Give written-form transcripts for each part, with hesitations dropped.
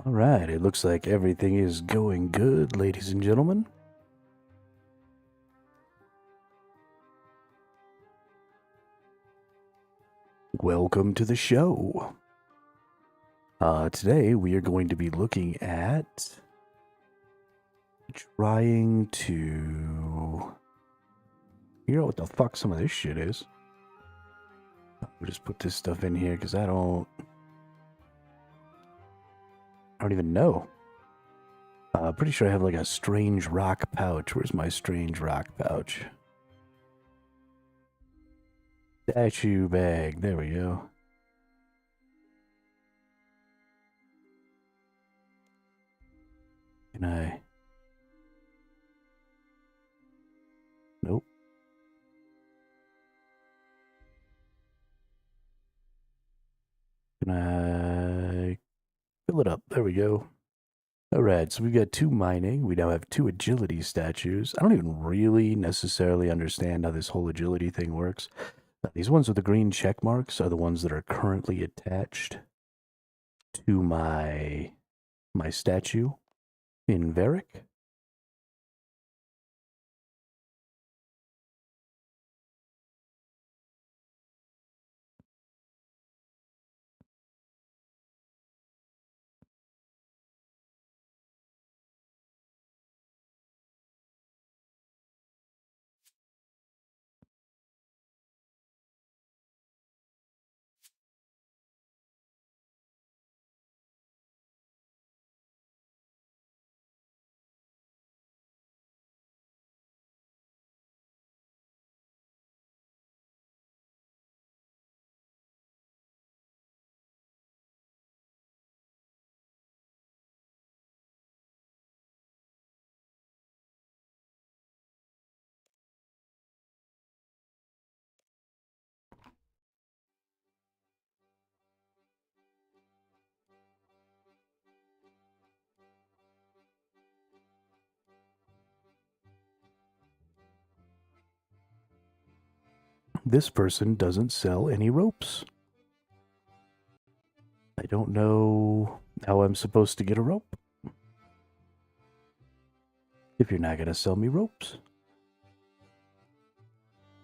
All right, it looks like everything is going good, ladies and gentlemen. Welcome to the show. Today we are going to be looking at trying to figure out what the fuck some of this shit is. We'll just put this stuff in here because I don't even know. Pretty sure I have like a strange rock pouch. Where's my strange rock pouch? Statue bag. There we go. Can I? Nope. Can I fill it up? There we go. Alright, so we've got 2 mining. We now have 2 agility statues. I don't even really necessarily understand how this whole agility thing works. These ones with the green check marks are the ones that are currently attached to my statue in Varric. This person doesn't sell any ropes. I don't know how I'm supposed to get a rope if you're not going to sell me ropes.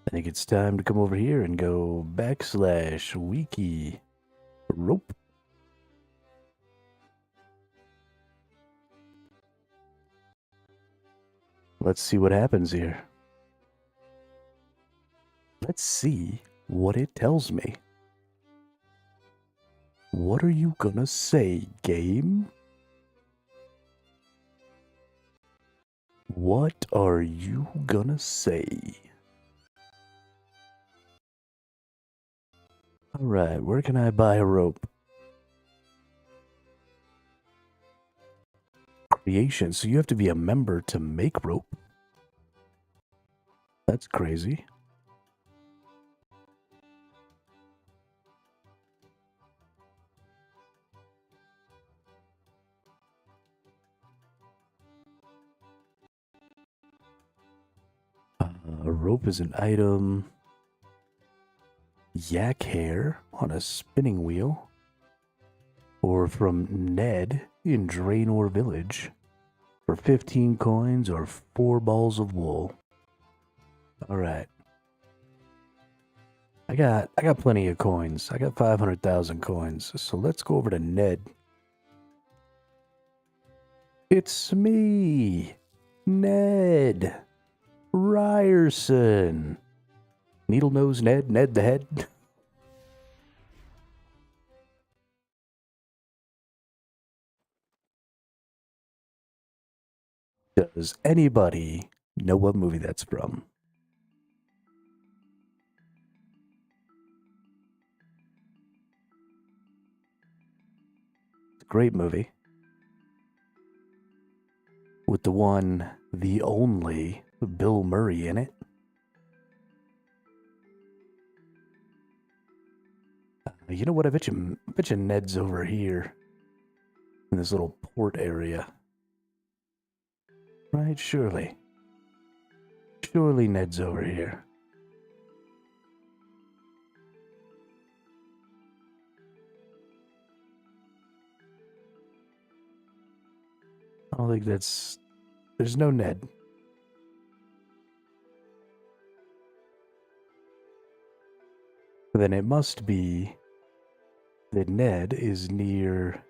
I think it's time to come over here and go /wiki rope. Let's see what happens here. Let's see what it tells me. What are you gonna say, game? What are you gonna say? Alright, where can I buy a rope? Creation, so you have to be a member to make rope. That's crazy. A rope is an item. Yak hair on a spinning wheel. Or from Ned in Draenor Village for 15 coins or 4 balls of wool. Alright. I got plenty of coins. I got 500,000 coins. So let's go over to Ned. It's me, Ned Ryerson. Needle nose Ned, Ned the head. Does anybody know what movie that's from? It's a great movie. With the one, the only Bill Murray in it. You know what? I bet you Ned's over here in this little port area. Right, surely. Surely Ned's over here. I don't think that's... There's no Ned. Then it must be that Ned is near...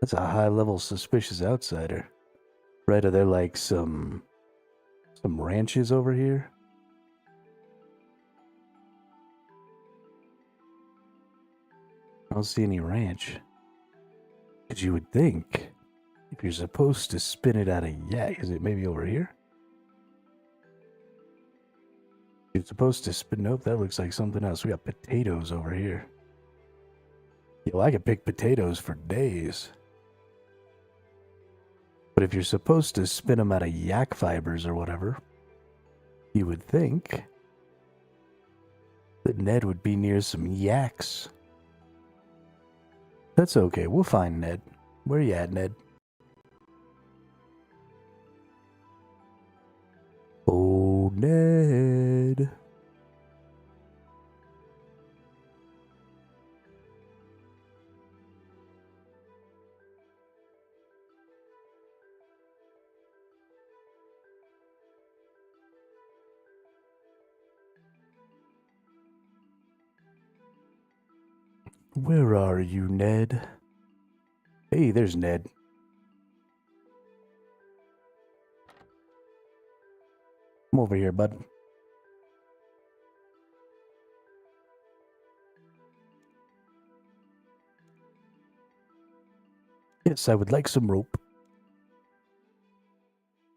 That's a high-level suspicious outsider. Right, are there like some ranches over here? I don't see any ranch. Because you would think, if you're supposed to spin it out of yak, is it maybe over here? You're supposed to spin, nope, that looks like something else. We got potatoes over here. Yo, I could pick potatoes for days. But if you're supposed to spin them out of yak fibers or whatever, you would think that Ned would be near some yaks. That's okay, we'll find Ned. Where you at, Ned? Oh, Ned. Where are you, Ned? Hey, there's Ned. Come over here, bud. Yes, I would like some rope.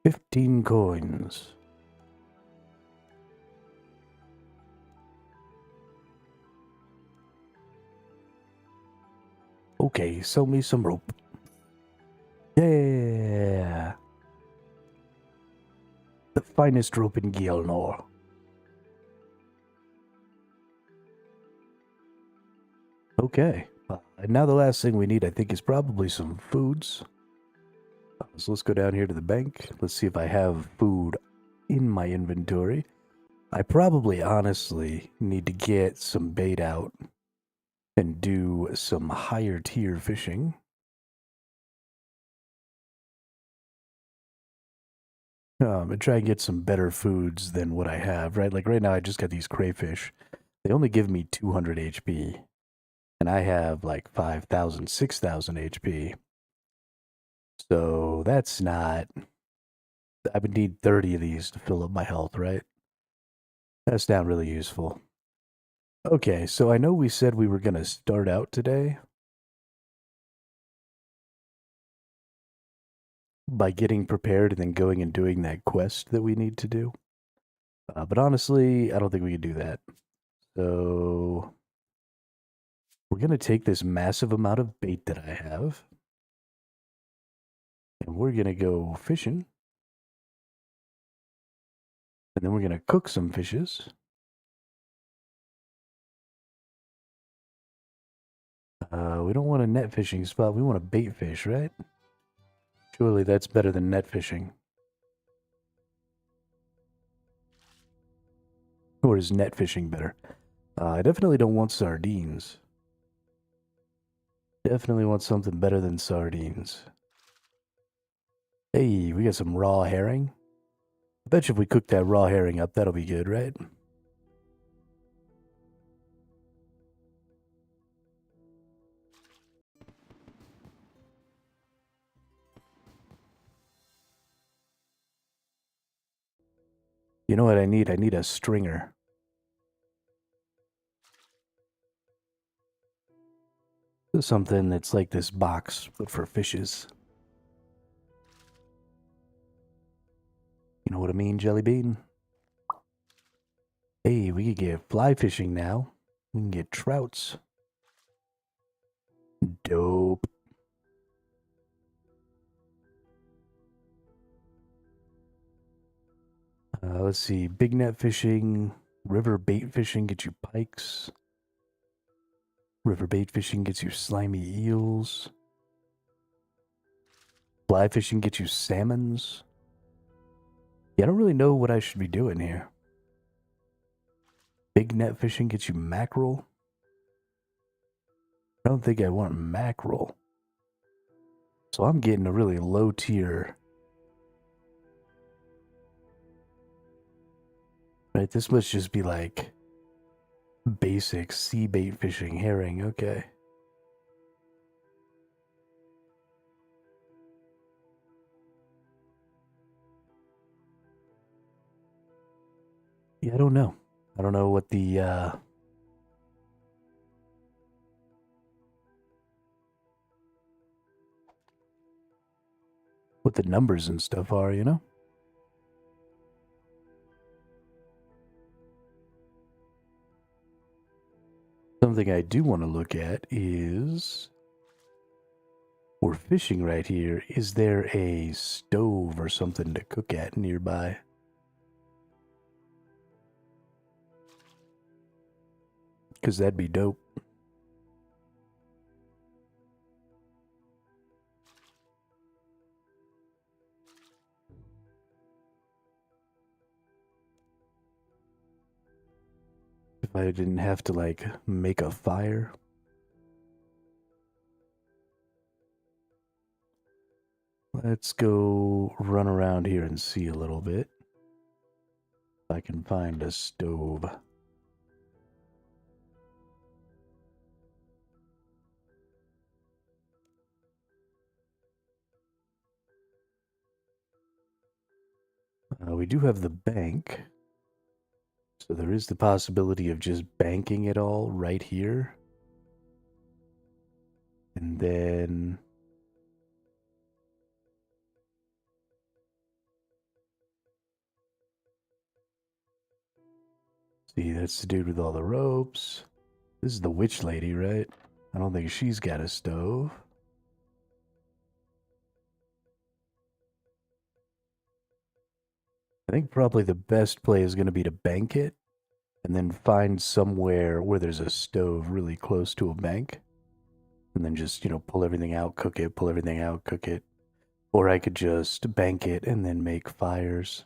15 coins. Okay, sell me some rope. Yeah. The finest rope in Gilnor. Okay. And now the last thing we need, I think, is probably some foods. So let's go down here to the bank. Let's see if I have food in my inventory. I probably honestly need to get some bait out and do some higher tier fishing. And try and get some better foods than what I have, right? Like right now I just got these crayfish. They only give me 200 HP. And I have like 5,000, 6,000 HP. So that's not... I would need 30 of these to fill up my health, right? That's not really useful. Okay, so I know we said we were going to start out today by getting prepared and then going and doing that quest that we need to do. But honestly, I don't think we can do that. So we're going to take this massive amount of bait that I have, and we're going to go fishing. And then we're going to cook some fishes. We don't want a net fishing spot. We want a bait fish, right? Surely that's better than net fishing. Or is net fishing better? I definitely don't want sardines. Definitely want something better than sardines. Hey, we got some raw herring. I bet you if we cook that raw herring up, that'll be good, right? You know what I need? I need a stringer. Something that's like this box, but for fishes. You know what I mean, Jelly Bean? Hey, we could get fly fishing now. We can get trouts. Dope. Let's see. Big net fishing. River bait fishing gets you pikes. River bait fishing gets you slimy eels. Fly fishing gets you salmons. Yeah, I don't really know what I should be doing here. Big net fishing gets you mackerel. I don't think I want mackerel. So I'm getting a really low tier. Right, this must just be like basic sea bait fishing herring. Okay. Yeah, I don't know. I don't know what the numbers and stuff are, you know? Something I do want to look at is we're fishing right here. Is there a stove or something to cook at nearby? Because that'd be dope. If I didn't have to, like, make a fire. Let's go run around here and see a little bit. If I can find a stove. We do have the bank. So there is the possibility of just banking it all right here. And then... See, that's the dude with all the ropes. This is the witch lady, right? I don't think she's got a stove. I think probably the best play is going to be to bank it and then find somewhere where there's a stove really close to a bank. And then just, you know, pull everything out, cook it, pull everything out, cook it. Or I could just bank it and then make fires.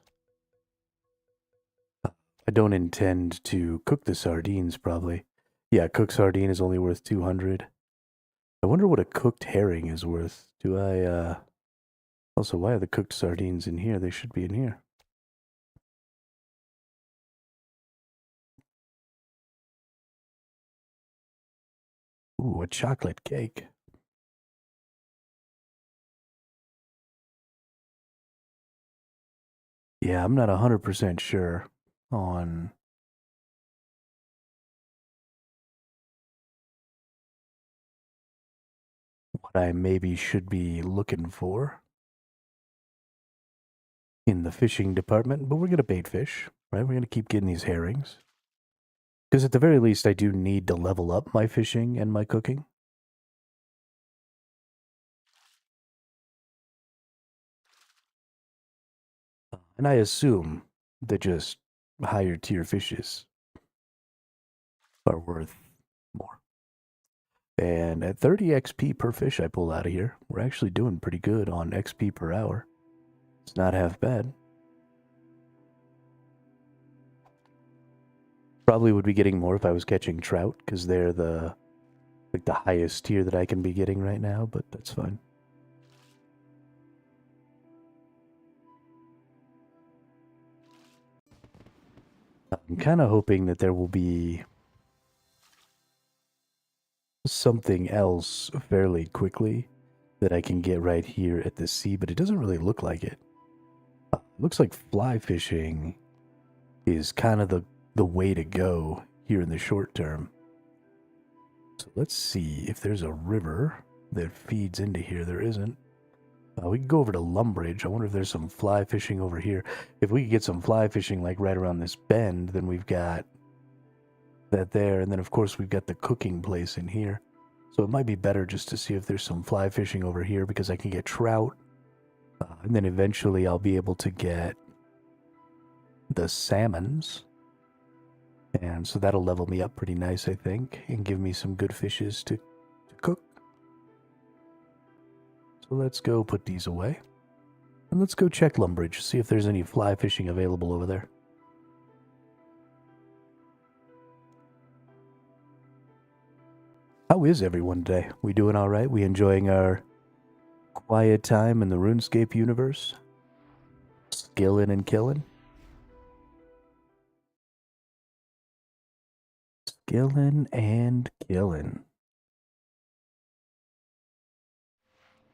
I don't intend to cook the sardines, probably. Yeah, cooked sardine is only worth 200. I wonder what a cooked herring is worth. Do I, Also, why are the cooked sardines in here? They should be in here. Ooh, a chocolate cake. Yeah, I'm not 100% sure on what I maybe should be looking for in the fishing department, but we're going to bait fish, right? We're going to keep getting these herrings. Because at the very least, I do need to level up my fishing and my cooking. And I assume that just higher tier fishes are worth more. And at 30 XP per fish I pull out of here, we're actually doing pretty good on XP per hour. It's not half bad. Probably would be getting more if I was catching trout, because they're the highest tier that I can be getting right now, but that's fine. I'm kind of hoping that there will be something else fairly quickly that I can get right here at the sea, but it doesn't really look like it. Looks like fly fishing is kind of the way to go here in the short term. So let's see if there's a river that feeds into here. There isn't. We can go over to Lumbridge. I wonder if there's some fly fishing over here. If we could get some fly fishing like right around this bend, then we've got that there. And then of course we've got the cooking place in here. So it might be better just to see if there's some fly fishing over here because I can get trout. And then eventually I'll be able to get the salmons. And so that'll level me up pretty nice, I think, and give me some good fishes to cook. So let's go put these away. And let's go check Lumbridge, see if there's any fly fishing available over there. How is everyone today? We doing all right? We enjoying our quiet time in the Runescape universe? Skillin' and killing? Skillin' and killing.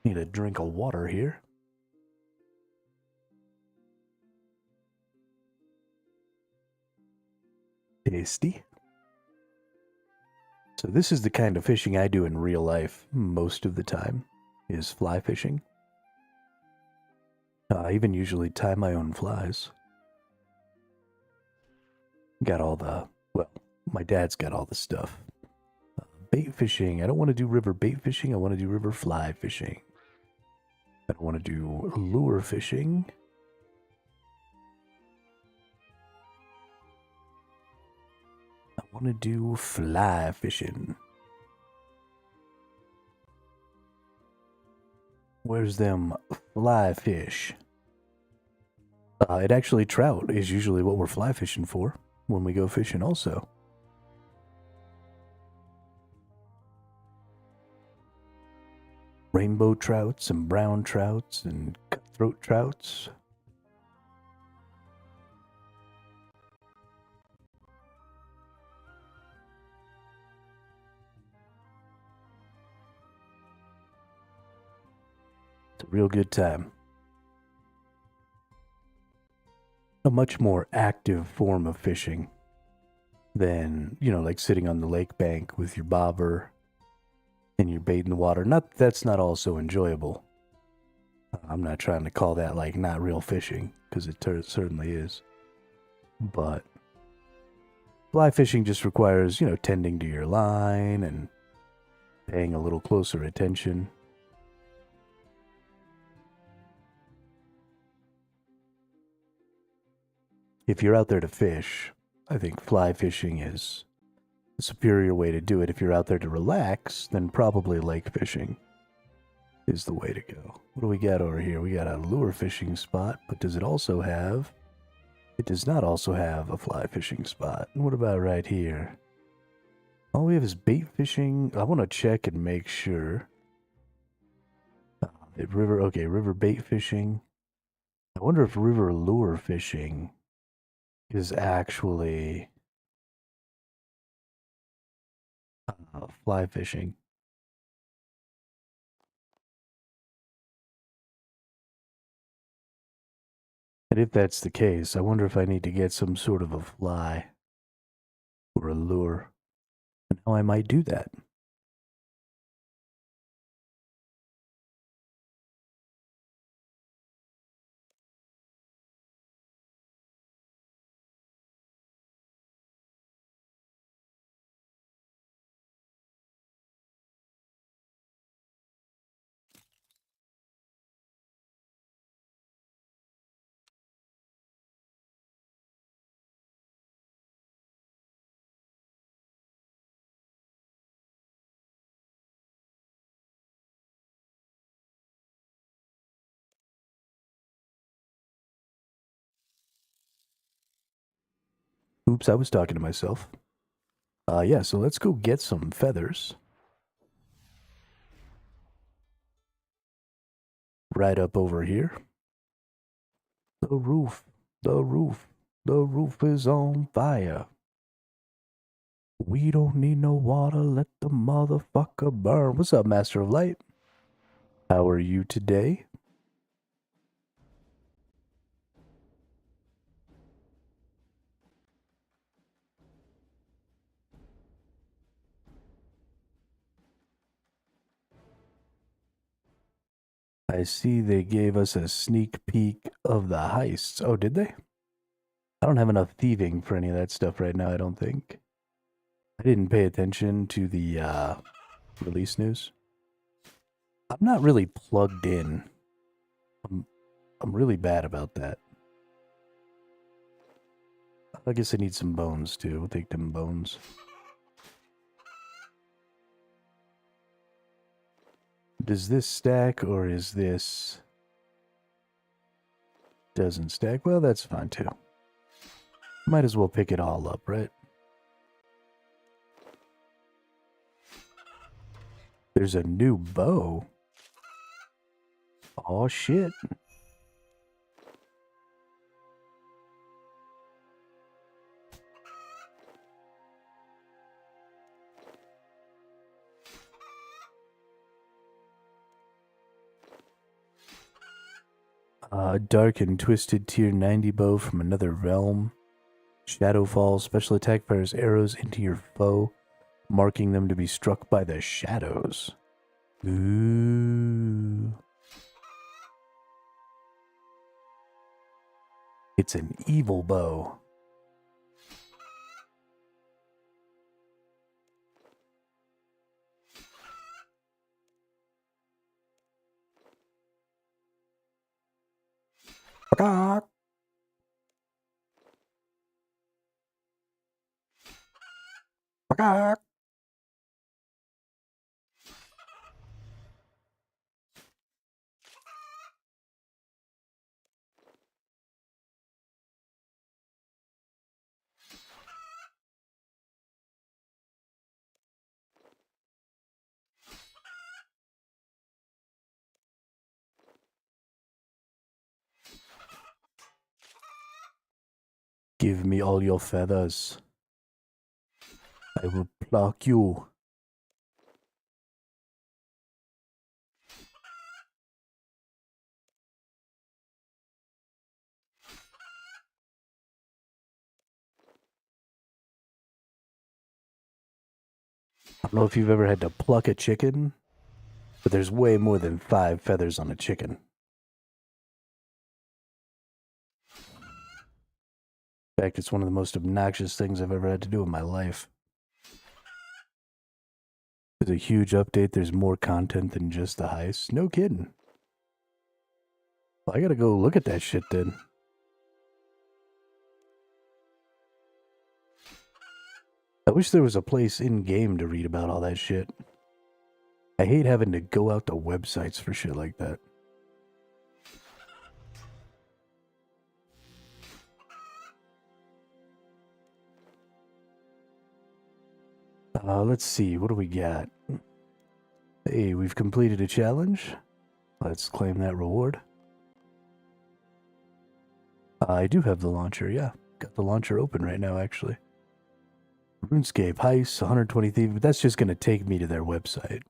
Need a drink of water here. Tasty. So this is the kind of fishing I do in real life most of the time, is fly fishing. I even usually tie my own flies. Got all the, well, my dad's got all the stuff. Bait fishing. I don't want to do river bait fishing. I want to do river fly fishing. I don't want to do lure fishing. I want to do fly fishing. Where's them fly fish? It actually, trout is usually what we're fly fishing for when we go fishing also. Rainbow trouts and brown trouts and cutthroat trouts. It's a real good time. A much more active form of fishing than, like sitting on the lake bank with your bobber and your bait in the water. That's not also enjoyable. I'm not trying to call that like not real fishing, because it certainly is. But fly fishing just requires, tending to your line and paying a little closer attention. If you're out there to fish, I think fly fishing is a superior way to do it. If you're out there to relax, then probably lake fishing is the way to go. What do we got over here? We got a lure fishing spot, but does it also have... It does not also have a fly fishing spot. And what about right here? All we have is bait fishing. I want to check and make sure. River bait fishing. I wonder if river lure fishing is actually fly fishing. And if that's the case, I wonder if I need to get some sort of a fly or a lure, and how I might do that. Oops, I was talking to myself. Yeah, so let's go get some feathers. Right up over here. The roof is on fire. We don't need no water, let the motherfucker burn. What's up, Master of Light? How are you today? I see they gave us a sneak peek of the heists. Oh, did they? I don't have enough thieving for any of that stuff right now, I don't think. I didn't pay attention to the release news. I'm not really plugged in. I'm really bad about that. I guess I need some bones too. We'll take them bones. Does this stack, or is this... Doesn't stack? Well, that's fine too. Might as well pick it all up, right? There's a new bow. Oh, shit. Dark and twisted tier 90 bow from another realm. Shadowfall, special attack fires arrows into your foe, marking them to be struck by the shadows. Ooh. It's an evil bow. Quack. Quack. Give me all your feathers. I will pluck you. I don't know if you've ever had to pluck a chicken, but there's way more than 5 feathers on a chicken. In fact, it's one of the most obnoxious things I've ever had to do in my life. There's a huge update. There's more content than just the heist. No kidding. Well, I gotta go look at that shit then. I wish there was a place in-game to read about all that shit. I hate having to go out to websites for shit like that. Let's see, what do we got? Hey, we've completed a challenge. Let's claim that reward. I do have the launcher, yeah. Got the launcher open right now, actually. Runescape, heist, 120 thieves, but that's just going to take me to their website.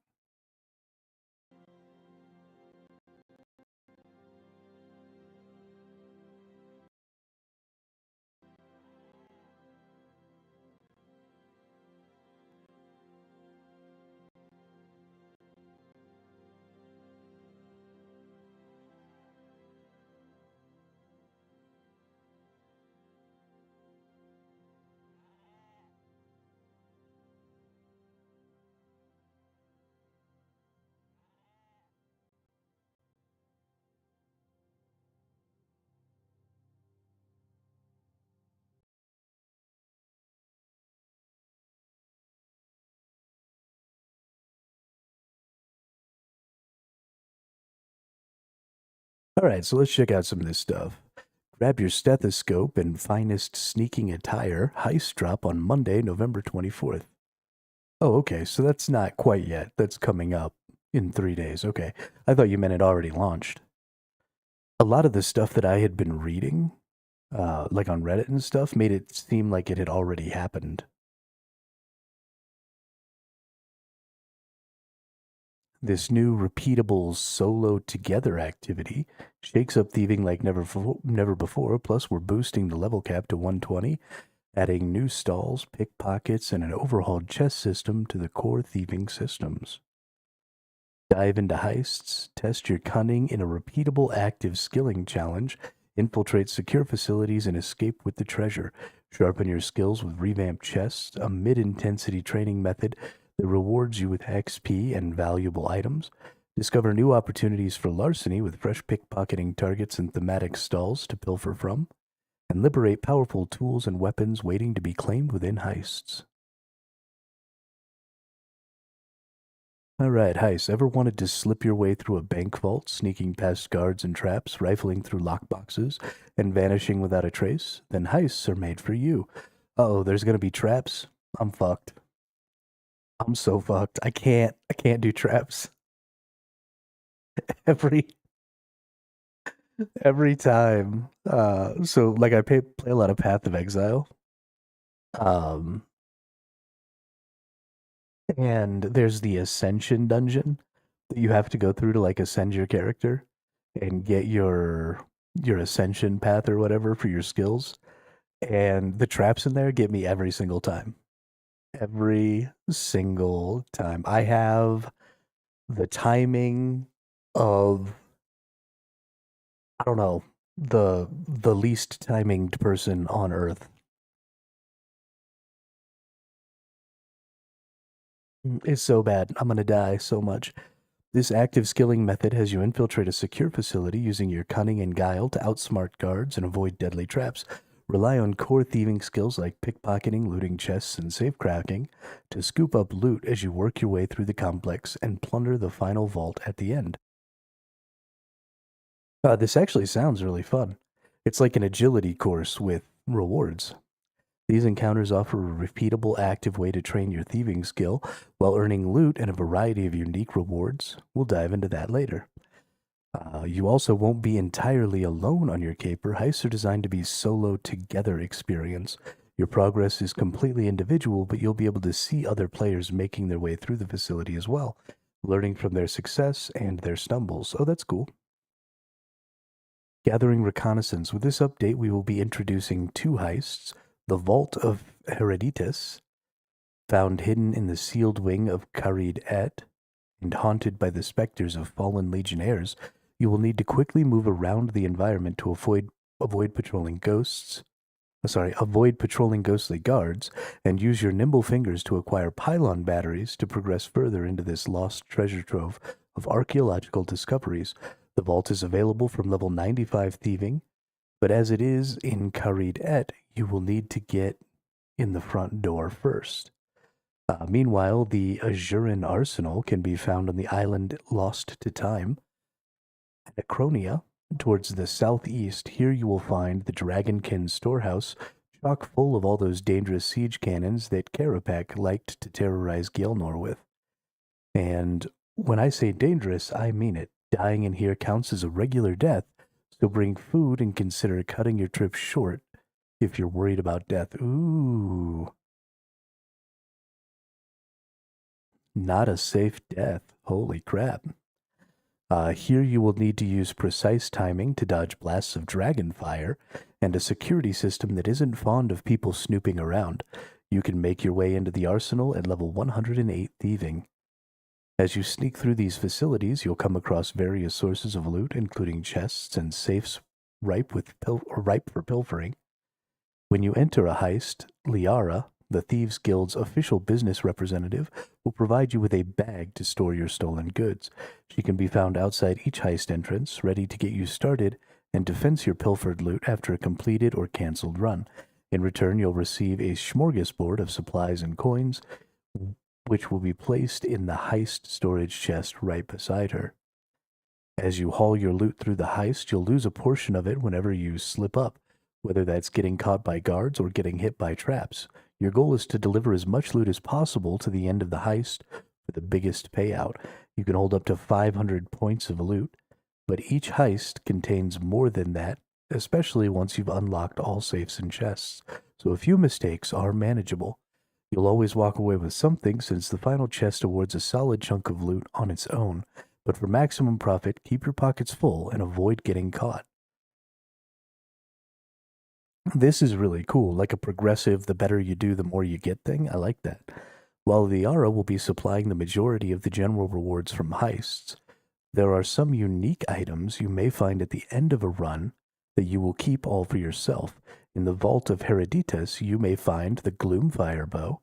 Alright, so let's check out some of this stuff. Grab your stethoscope and finest sneaking attire. Heist drop on Monday, November 24th. Oh, okay, so that's not quite yet. That's coming up in 3 days. Okay, I thought you meant it already launched. A lot of the stuff that I had been reading, like on Reddit and stuff, made it seem like it had already happened. This new repeatable solo together activity shakes up thieving like never before. Plus, we're boosting the level cap to 120, adding new stalls, pickpockets, and an overhauled chest system to the core thieving systems. Dive into heists, test your cunning in a repeatable active skilling challenge, infiltrate secure facilities, and escape with the treasure. Sharpen your skills with revamped chests, a mid-intensity training method that rewards you with XP and valuable items. Discover new opportunities for larceny with fresh pickpocketing targets and thematic stalls to pilfer from. And liberate powerful tools and weapons waiting to be claimed within heists. Alright, heist. Ever wanted to slip your way through a bank vault, sneaking past guards and traps, rifling through lockboxes, and vanishing without a trace? Then heists are made for you. Uh-oh, there's gonna be traps? I'm fucked. I'm so fucked. I can't do traps. Every every time. So like I play a lot of Path of Exile. Um and there's the Ascension dungeon that you have to go through to like ascend your character and get your ascension path or whatever for your skills. And the traps in there get me every single time. Every single time. I have the timing of, I don't know, the least timinged person on earth. It's so bad. I'm gonna die so much. This active skilling method has you infiltrate a secure facility using your cunning and guile to outsmart guards and avoid deadly traps. Rely on core thieving skills like pickpocketing, looting chests, and safe cracking to scoop up loot as you work your way through the complex and plunder the final vault at the end. This actually sounds really fun. It's like an agility course with rewards. These encounters offer a repeatable, active way to train your thieving skill while earning loot and a variety of unique rewards. We'll dive into that later. You also won't be entirely alone on your caper. Heists are designed to be solo together experience. Your progress is completely individual, but you'll be able to see other players making their way through the facility as well, learning from their success and their stumbles. Oh, that's cool. Gathering reconnaissance. With this update, we will be introducing two heists: the Vault of Hereditas, found hidden in the sealed wing of Carid Et, and haunted by the specters of fallen legionnaires. You will need to quickly move around the environment to avoid patrolling ghosts. Avoid patrolling ghostly guards, and use your nimble fingers to acquire pylon batteries to progress further into this lost treasure trove of archaeological discoveries. The vault is available from level 95 thieving, but as it is in Carid Et, you will need to get in the front door first. Meanwhile, the Azuran Arsenal can be found on the island Lost to Time. At Acronia, towards the southeast, here you will find the Dragonkin storehouse, chock full of all those dangerous siege cannons that Karapak liked to terrorize Gilnor with. And when I say dangerous, I mean it. Dying in here counts as a regular death, so bring food and consider cutting your trip short if you're worried about death. Ooh. Not a safe death. Holy crap. Here you will need to use precise timing to dodge blasts of dragon fire and a security system that isn't fond of people snooping around. You can make your way into the arsenal at level 108 thieving. As you sneak through these facilities, you'll come across various sources of loot, including chests and safes ripe for pilfering. When you enter a heist, Liara, the Thieves Guild's official business representative, will provide you with a bag to store your stolen goods. She can be found outside each heist entrance, ready to get you started and defense your pilfered loot after a completed or canceled run. In return, you'll receive a smorgasbord of supplies and coins, which will be placed in the heist storage chest right beside her. As you haul your loot through the heist, you'll lose a portion of it whenever you slip up, whether that's getting caught by guards or getting hit by traps. Your goal is to deliver as much loot as possible to the end of the heist for the biggest payout. You can hold up to 500 points of loot, but each heist contains more than that, especially once you've unlocked all safes and chests. So a few mistakes are manageable. You'll always walk away with something, since the final chest awards a solid chunk of loot on its own. But for maximum profit, keep your pockets full and avoid getting caught. This is really cool, like a progressive, the better you do, the more you get thing. I like that. While the Ara will be supplying the majority of the general rewards from heists, there are some unique items you may find at the end of a run that you will keep all for yourself. In the Vault of Hereditas, you may find the Gloomfire Bow,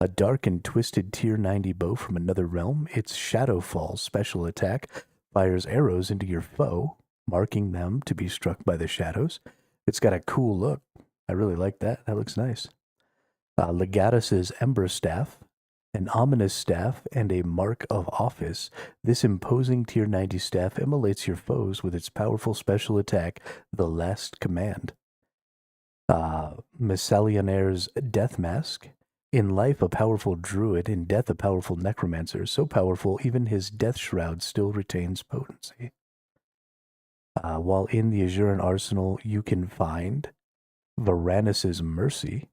a dark and twisted tier 90 bow from another realm. Its Shadowfall special attack fires arrows into your foe, marking them to be struck by the shadows. It's got a cool look. I really like that. That looks nice. Legatus's Ember Staff, an ominous staff, and a mark of office. This imposing tier 90 staff immolates your foes with its powerful special attack, the Last Command. Missalionair's Death Mask, In life, a powerful druid, in death, a powerful necromancer. So powerful, even his death shroud still retains potency. While in the Azuran arsenal, you can find Varanus' Mercy,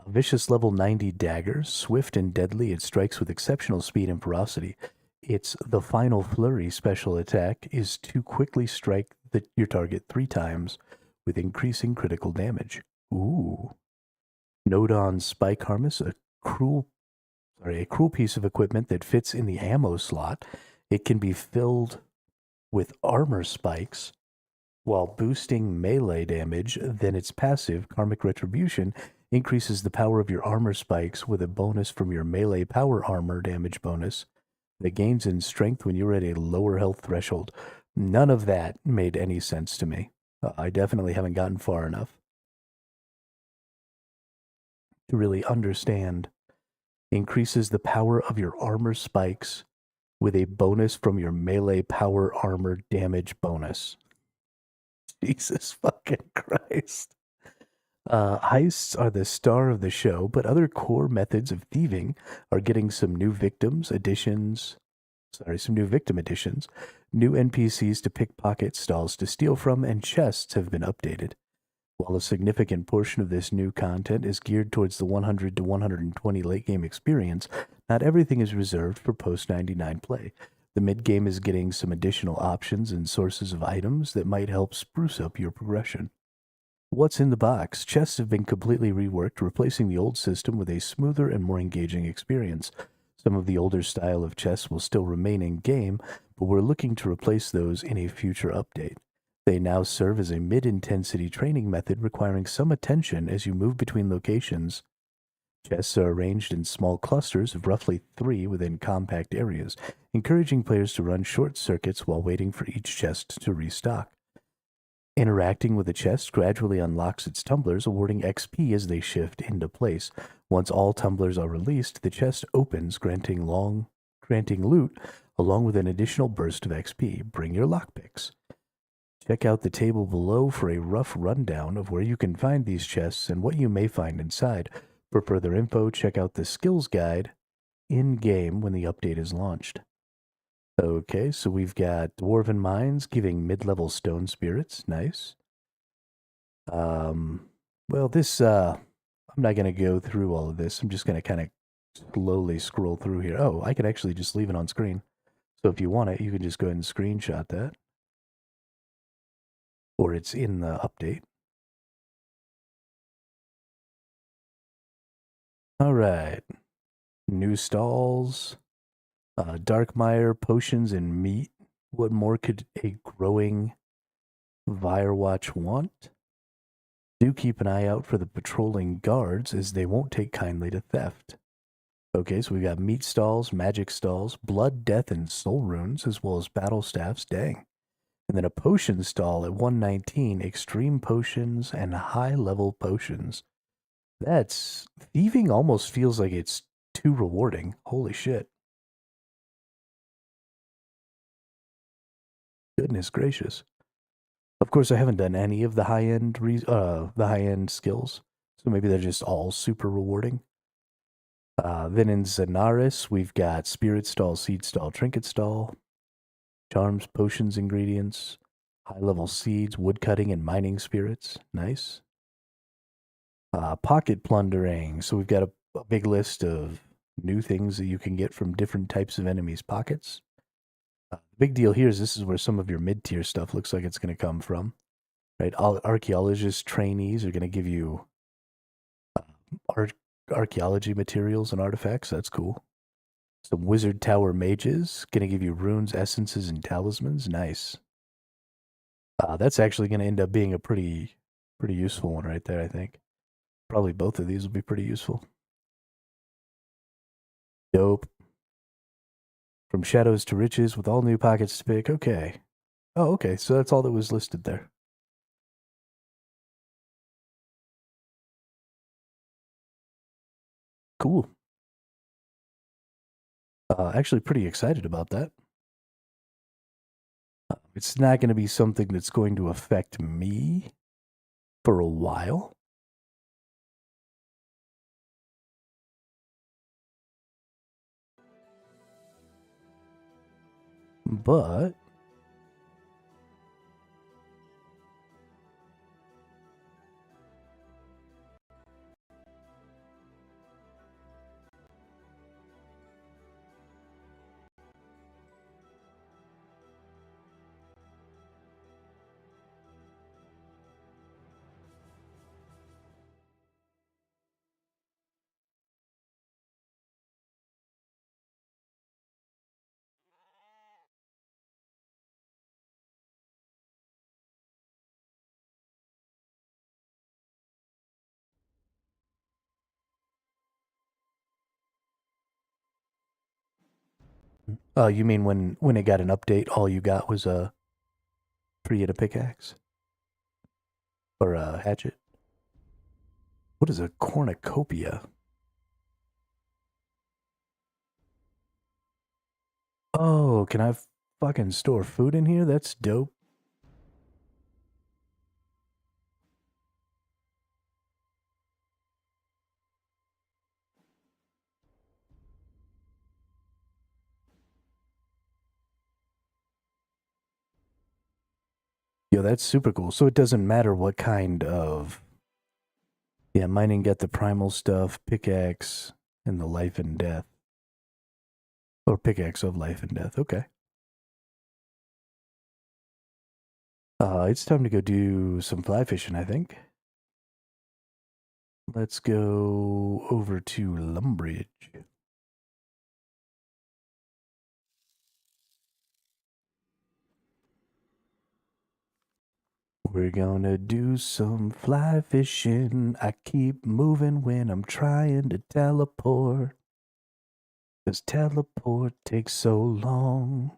vicious level 90 dagger, swift and deadly. It strikes with exceptional speed and ferocity. Its the final flurry special attack is to quickly strike your target 3 times with increasing critical damage. Ooh. Nodon Spike Harness, a cruel piece of equipment that fits in the ammo slot. It can be filled with armor spikes while boosting melee damage. Then its passive, Karmic Retribution, increases the power of your armor spikes with a bonus from your melee power armor damage bonus that gains in strength when you're at a lower health threshold. None of that made any sense to me. I definitely haven't gotten far enough to really understand. Increases the power of your armor spikes with a bonus from your melee power armor damage bonus. Jesus fucking Christ. Heists are the star of the show, but other core methods of thieving are getting some new victim additions. New NPCs to pickpocket, stalls to steal from, and chests have been updated. While a significant portion of this new content is geared towards the 100 to 120 late game experience, not everything is reserved for post 99 play. The mid game is getting some additional options and sources of items that might help spruce up your progression. What's in the box? Chests have been completely reworked, replacing the old system with a smoother and more engaging experience. Some of the older style of chests will still remain in game, but we're looking to replace those in a future update. They now serve as a mid-intensity training method requiring some attention as you move between locations. Chests are arranged in small clusters of roughly 3 within compact areas, encouraging players to run short circuits while waiting for each chest to restock. Interacting with the chest gradually unlocks its tumblers, awarding XP as they shift into place. Once all tumblers are released, the chest opens, granting loot, along with an additional burst of XP. Bring your lockpicks. Check out the table below for a rough rundown of where you can find these chests and what you may find inside. For further info, check out the skills guide in-game when the update is launched. Okay, so we've got Dwarven Mines giving mid-level stone spirits. Nice. Well, this, I'm not going to go through all of this. I'm just going to kind of slowly scroll through here. Oh, I could actually just leave it on screen. So if you want it, you can just go ahead and screenshot that. Or it's in the update. All right. New stalls. Darkmire, potions, and meat. What more could a growing Firewatch want? Do keep an eye out for the patrolling guards, as they won't take kindly to theft. Okay, so we got meat stalls, magic stalls, blood, death, and soul runes, as well as battle staffs. Dang. And then a potion stall at 119, extreme potions and high-level potions. That's... thieving almost feels like it's too rewarding. Holy shit. Goodness gracious. Of course, I haven't done any of the high-end skills, so maybe they're just all super rewarding. Then in Zenaris, we've got Spirit Stall, Seed Stall, Trinket Stall, Charms, Potions, Ingredients, high-level seeds, woodcutting, and mining spirits. Nice. Pocket plundering. So we've got a big list of new things that you can get from different types of enemies' pockets. The big deal here is this is where some of your mid-tier stuff looks like it's going to come from. Right? Archaeologist trainees are going to give you archaeology materials and artifacts. That's cool. Some wizard tower mages going to give you runes, essences, and talismans. Nice. That's actually going to end up being a pretty useful one right there, I think. Probably both of these will be pretty useful. Dope. From shadows to riches with all new pockets to pick. Okay. Oh, okay. So that's all that was listed there. Cool. Actually pretty excited about that. It's not going to be something that's going to affect me for a while. But oh, you mean when it got an update, all you got was a 3 at a pickaxe or a hatchet? What is a cornucopia? Oh, can I fucking store food in here? That's dope. Yo, that's super cool. So it doesn't matter what kind of... Yeah, mining got the primal stuff, pickaxe, and the life and death. Or pickaxe of life and death. Okay. It's time to go do some fly fishing, I think. Let's go over to Lumbridge. We're gonna do some fly fishing. I keep moving when I'm trying to teleport. 'Cause teleport takes so long.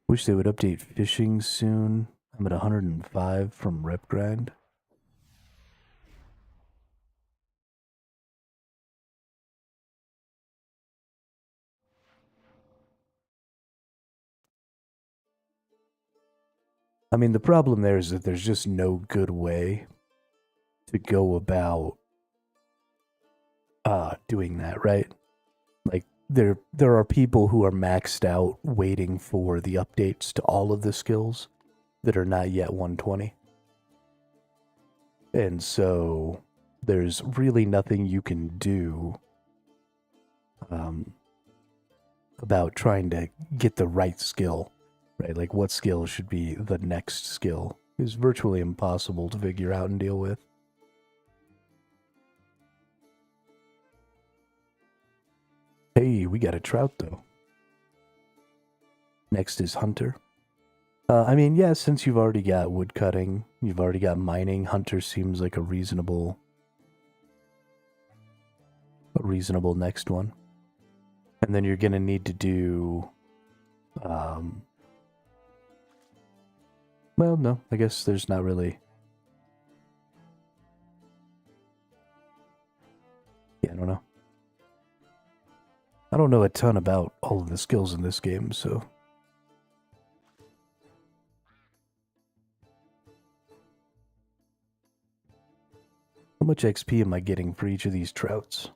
Wish they would update fishing soon. I'm at 105 from rep grind. I mean, the problem there is that there's just no good way to go about doing that, right? Like there are people who are maxed out waiting for the updates to all of the skills that are not yet 120. And so there's really nothing you can do about trying to get the right skill, right? Like what skill should be the next skill is virtually impossible to figure out and deal with. Hey, we got a trout though. Next is hunter. I mean, yeah, since you've already got wood cutting, you've already got mining, hunter seems like a reasonable next one. And then you're going to need to do, well, no, I guess there's not really. Yeah, I don't know. I don't know a ton about all of the skills in this game, so. How much XP am I getting for each of these trouts?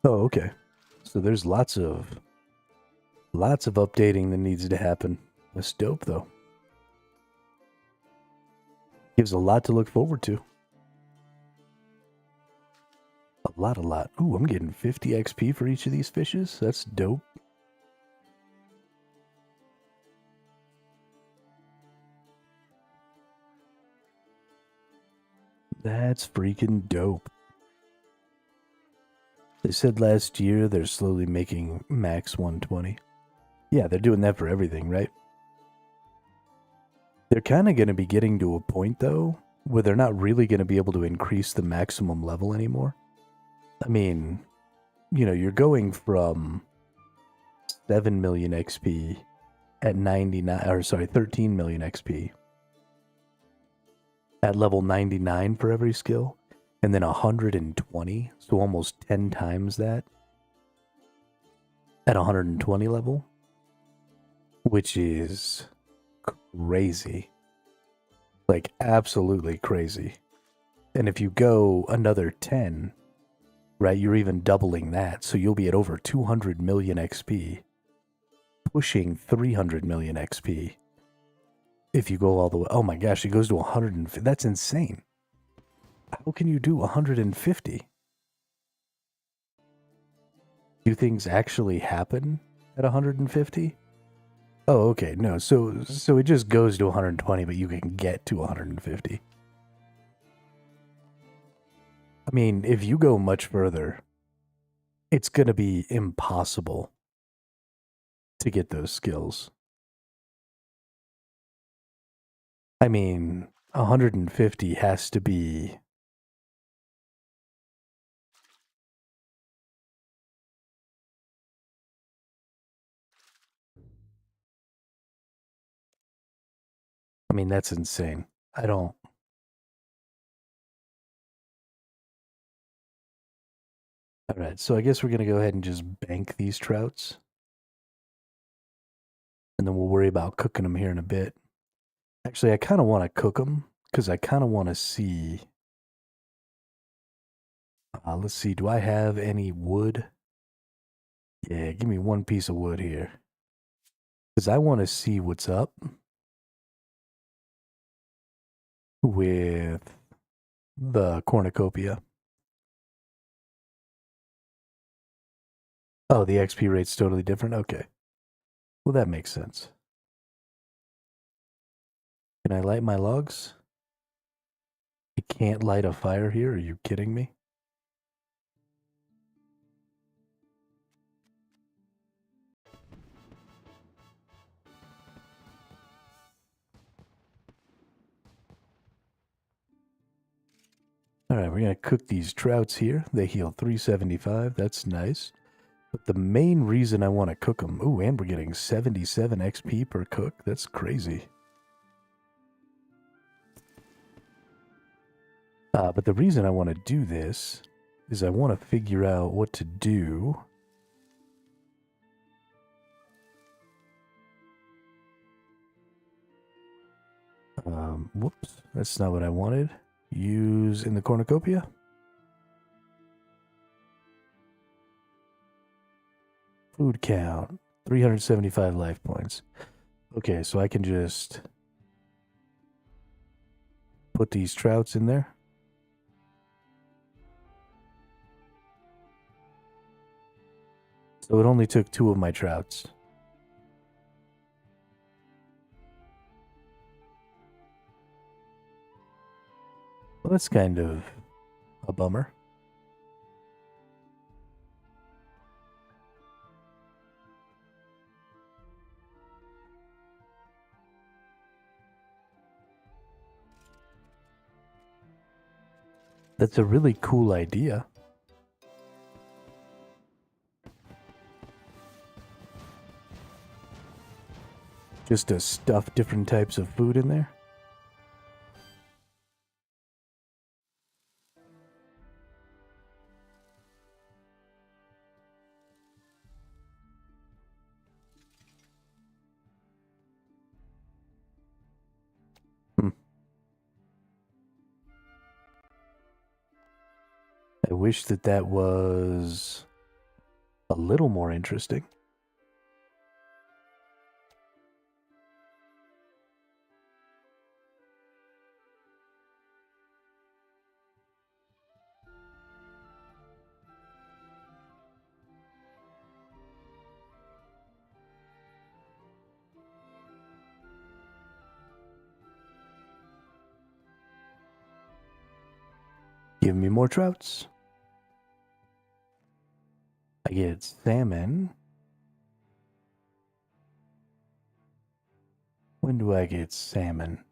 Oh, okay. So there's lots of updating that needs to happen. That's dope, though. Gives a lot to look forward to. A lot. Ooh, I'm getting 50 XP for each of these fishes. That's dope. That's freaking dope. They said last year they're slowly making max 120. Yeah, they're doing that for everything, right? They're kind of going to be getting to a point, though, where they're not really going to be able to increase the maximum level anymore. I mean, you know, you're going from 7 million XP at 13 million XP at level 99 for every skill, and then 120, so almost 10 times that at 120 level, which is crazy. Like, absolutely crazy. And if you go another 10, right, you're even doubling that, so you'll be at over 200 million XP, pushing 300 million XP. If you go all the way, oh my gosh, it goes to 150. That's insane. How can you do 150? Do things actually happen at 150? Oh, okay. No, so it just goes to 120, but you can get to 150. I mean, if you go much further, it's going to be impossible to get those skills. I mean, 150 has to be... I mean, that's insane. I don't... Alright, so I guess we're going to go ahead and just bank these trouts. And then we'll worry about cooking them here in a bit. Actually, I kind of want to cook them, because I kind of want to see... let's see, do I have any wood? Yeah, give me one piece of wood here. Because I want to see what's up with the cornucopia. Oh, the XP rate's totally different? Okay. Well, that makes sense. Can I light my logs? I can't light a fire here? Are you kidding me? Alright, we're going to cook these trouts here. They heal 375. That's nice. But the main reason I want to cook them... Ooh, and we're getting 77 XP per cook. That's crazy. But the reason I want to do this is I want to figure out what to do. Whoops, that's not what I wanted. Use in the cornucopia. Food count, 375 life points. Okay, so I can just put these trouts in there. So it only took 2 of my trouts. Well, that's kind of a bummer. That's a really cool idea. Just to stuff different types of food in there. I wish that was a little more interesting. Give me more trouts. I get salmon. When do I get salmon?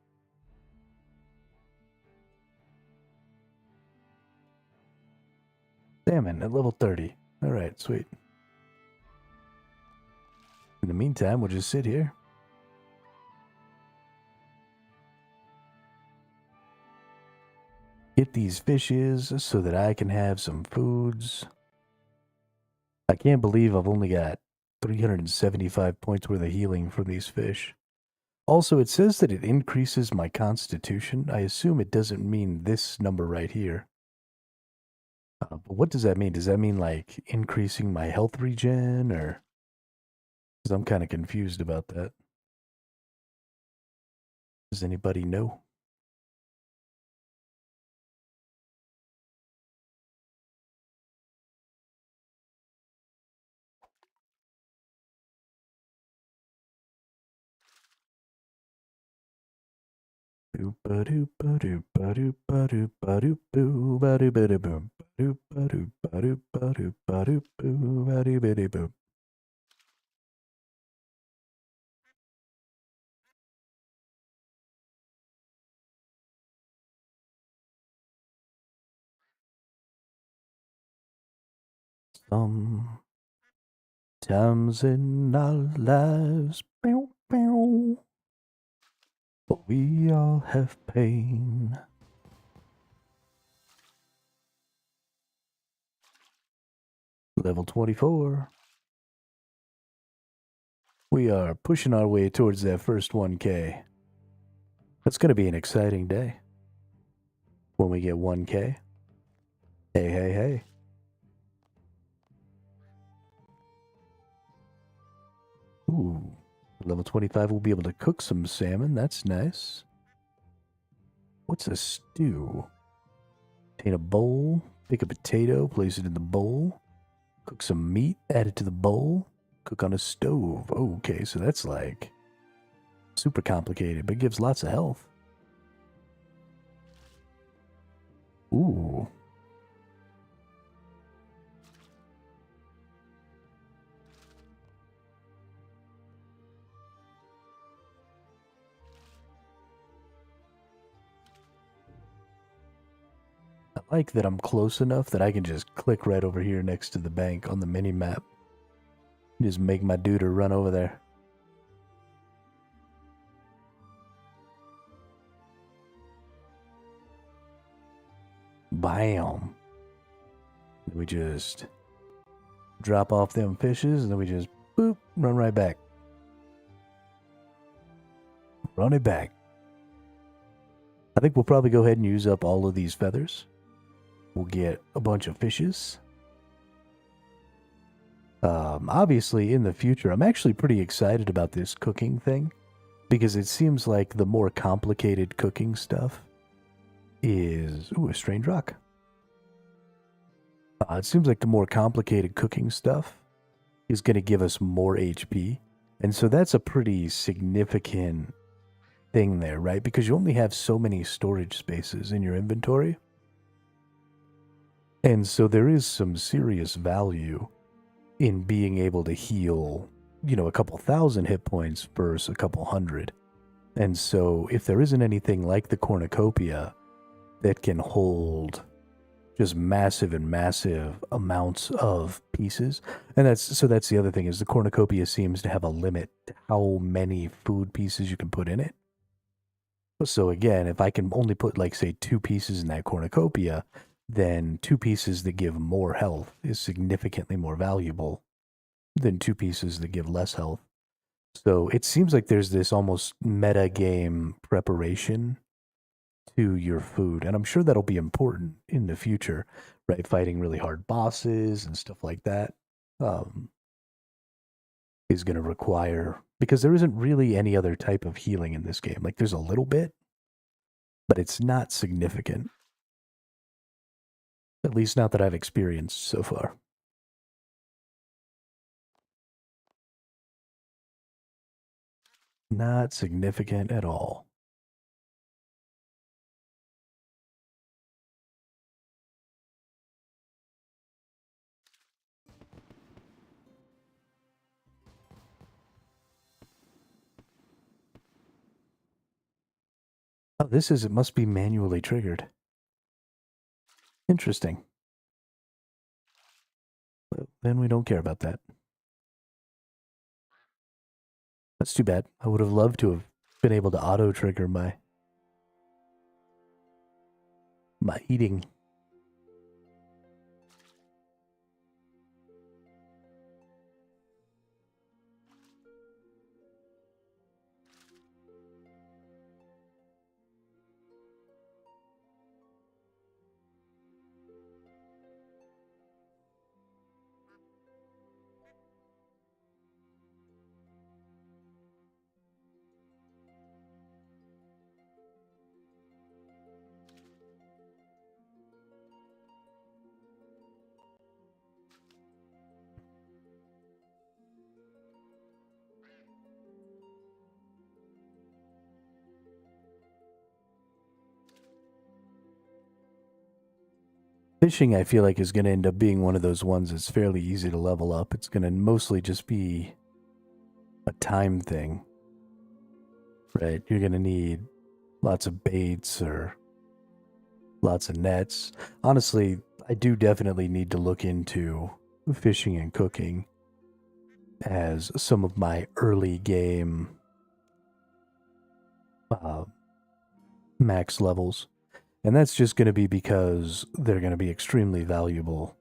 Salmon at level 30. Alright, sweet. In the meantime, we'll just sit here. get these fishes so that I can have some foods. I can't believe I've only got 375 points worth of healing from these fish. Also, it says that it increases my constitution. I assume it doesn't mean this number right here. But what does that mean? Does that mean like increasing my health regen, or? Because I'm kind of confused about that. Does anybody know? Sometimes in our lives, but we all have pain. Level 24. We are pushing our way towards that first 1K. That's going to be an exciting day when we get 1K. Hey, hey, hey. Ooh, level 25 we'll be able to cook some salmon. That's nice. What's a stew? Take a bowl, pick a potato, place it in the bowl, cook some meat, add it to the bowl, cook on a stove. Okay, so that's like super complicated, but it gives lots of health. Ooh. I like that I'm close enough that I can just click right over here next to the bank on the mini map. Just make my dude run over there. Bam. We just drop off them fishes and then we just boop, run right back. Run it back. I think we'll probably go ahead and use up all of these feathers. We'll get a bunch of fishes. Obviously, in the future, I'm actually pretty excited about this cooking thing because it seems like the more complicated cooking stuff is... Ooh, a strange rock. It seems like the more complicated cooking stuff is going to give us more HP. And so that's a pretty significant thing there, right? Because you only have so many storage spaces in your inventory. And so there is some serious value in being able to heal, you know, a couple thousand hit points versus a couple hundred. And so if there isn't anything like the cornucopia that can hold just massive and massive amounts of pieces, and that's the other thing, is the cornucopia seems to have a limit to how many food pieces you can put in it. So again, if I can only put, like, say 2 pieces in that cornucopia, then 2 pieces that give more health is significantly more valuable than 2 pieces that give less health. So it seems like there's this almost meta game preparation to your food, and I'm sure that'll be important in the future, right? Fighting really hard bosses and stuff like that is going to require, because there isn't really any other type of healing in this game. Like, there's a little bit, but it's not significant. At least not that I've experienced so far. Not significant at all. Oh, it must be manually triggered. Interesting. Well, then we don't care about that. That's too bad. I would have loved to have been able to auto-trigger my my eating. Fishing, I feel like, is going to end up being one of those ones that's fairly easy to level up. It's going to mostly just be a time thing, right? You're going to need lots of baits or lots of nets. Honestly, I do definitely need to look into fishing and cooking as some of my early game max levels. And that's just going to be because they're going to be extremely valuable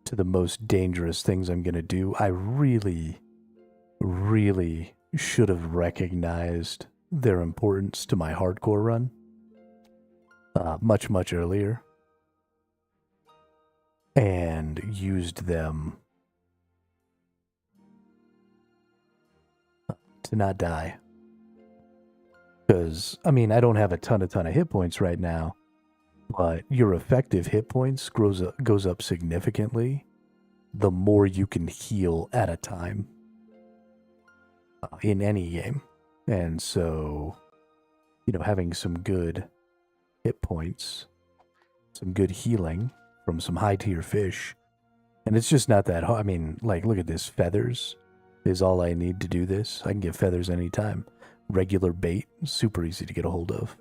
to the most dangerous things I'm going to do. I really, really should have recognized their importance to my hardcore run much, much earlier and used them to not die. Because, I mean, I don't have a ton of hit points right now, but your effective hit points goes up significantly the more you can heal at a time in any game. And so, you know, having some good hit points, some good healing from some high-tier fish, and it's just not that hard. I mean, like, look at this. Feathers is all I need to do this. I can get feathers anytime. Regular bait, super easy to get a hold of.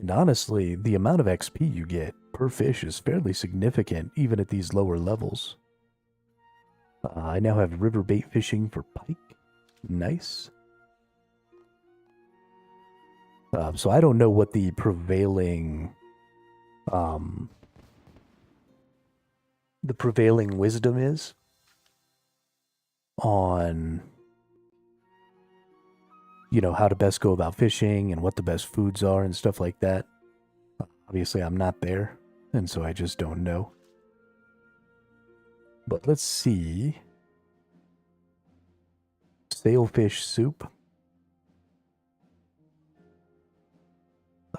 And honestly, the amount of XP you get per fish is fairly significant, even at these lower levels. I now have river bait fishing for pike. Nice. So I don't know what the prevailing wisdom is on, you know, how to best go about fishing and what the best foods are and stuff like that. Obviously, I'm not there, and so I just don't know. But let's see. Sailfish soup.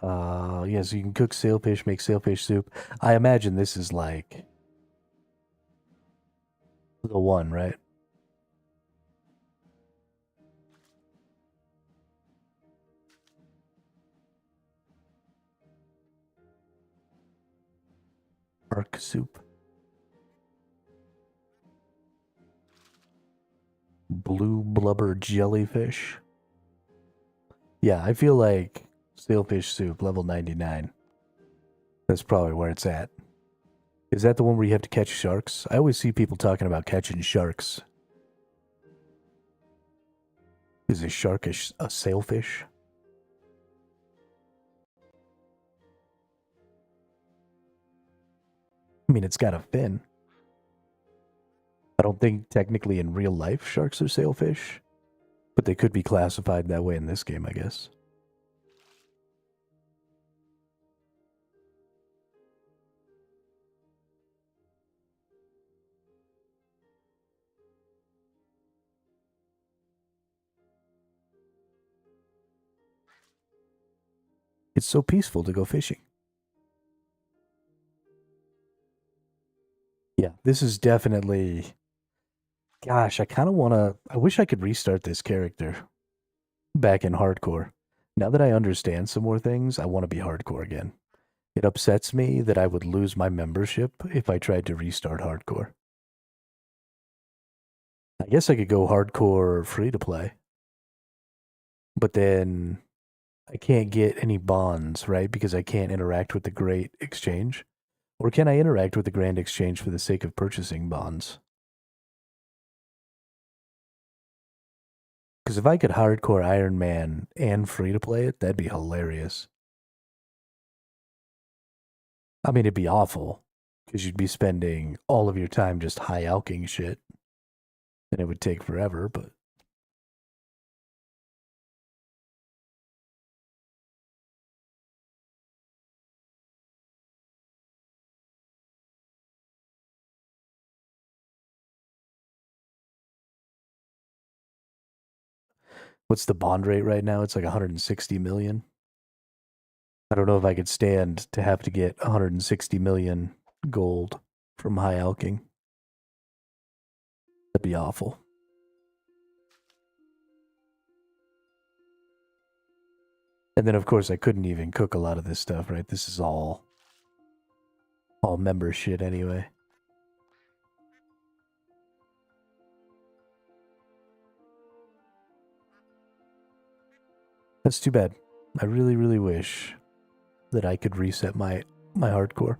Yeah, so you can cook sailfish, make sailfish soup. I imagine this is like the one, right? Shark soup. Blue blubber jellyfish. Yeah, I feel like sailfish soup, level 99. That's probably where it's at. Is that the one where you have to catch sharks? I always see people talking about catching sharks. Is a shark a sailfish? I mean, it's got a fin. I don't think technically in real life sharks are sailfish, but they could be classified that way in this game, I guess. It's so peaceful to go fishing. Yeah, this is definitely... Gosh, I kind of want to... I wish I could restart this character back in hardcore. Now that I understand some more things, I want to be hardcore again. It upsets me that I would lose my membership if I tried to restart hardcore. I guess I could go hardcore free to play. But then I can't get any bonds, right? Because I can't interact with the Great Exchange. Or can I interact with the Grand Exchange for the sake of purchasing bonds? Because Because if I could hardcore Iron Man and free to play it, that'd be hilarious. I mean, it'd be awful because you'd be spending all of your time just high alking shit, and it would take forever. But what's the bond rate right now? It's like 160 million. I don't know if I could stand to have to get 160 million gold from high alking. That'd be awful. And then, of course, I couldn't even cook a lot of this stuff, right? This is all member shit anyway. That's too bad. I really, really wish that I could reset my hardcore.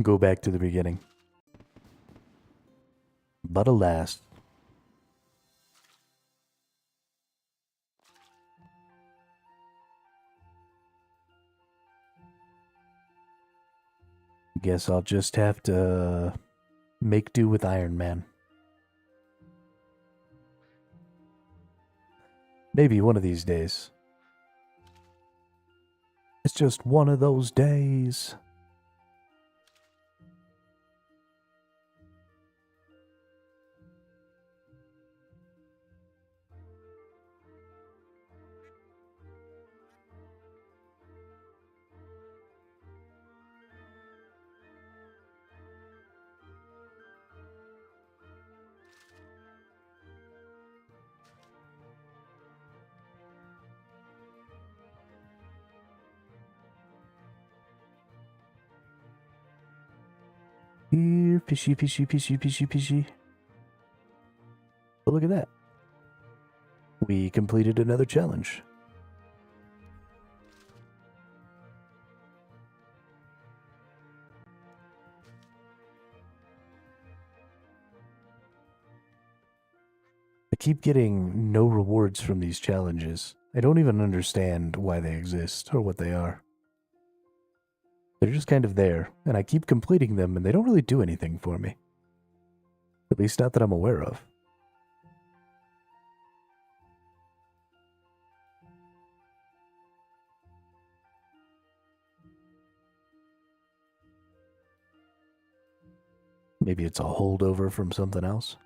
Go back to the beginning. But alas. Guess I'll just have to make do with Iron Man. Maybe one of these days. It's just one of those days. Here, fishy, fishy, fishy, fishy, fishy. But look at that. We completed another challenge. I keep getting no rewards from these challenges. I don't even understand why they exist or what they are. They're just kind of there, and I keep completing them, and they don't really do anything for me. At least not that I'm aware of. Maybe it's a holdover from something else.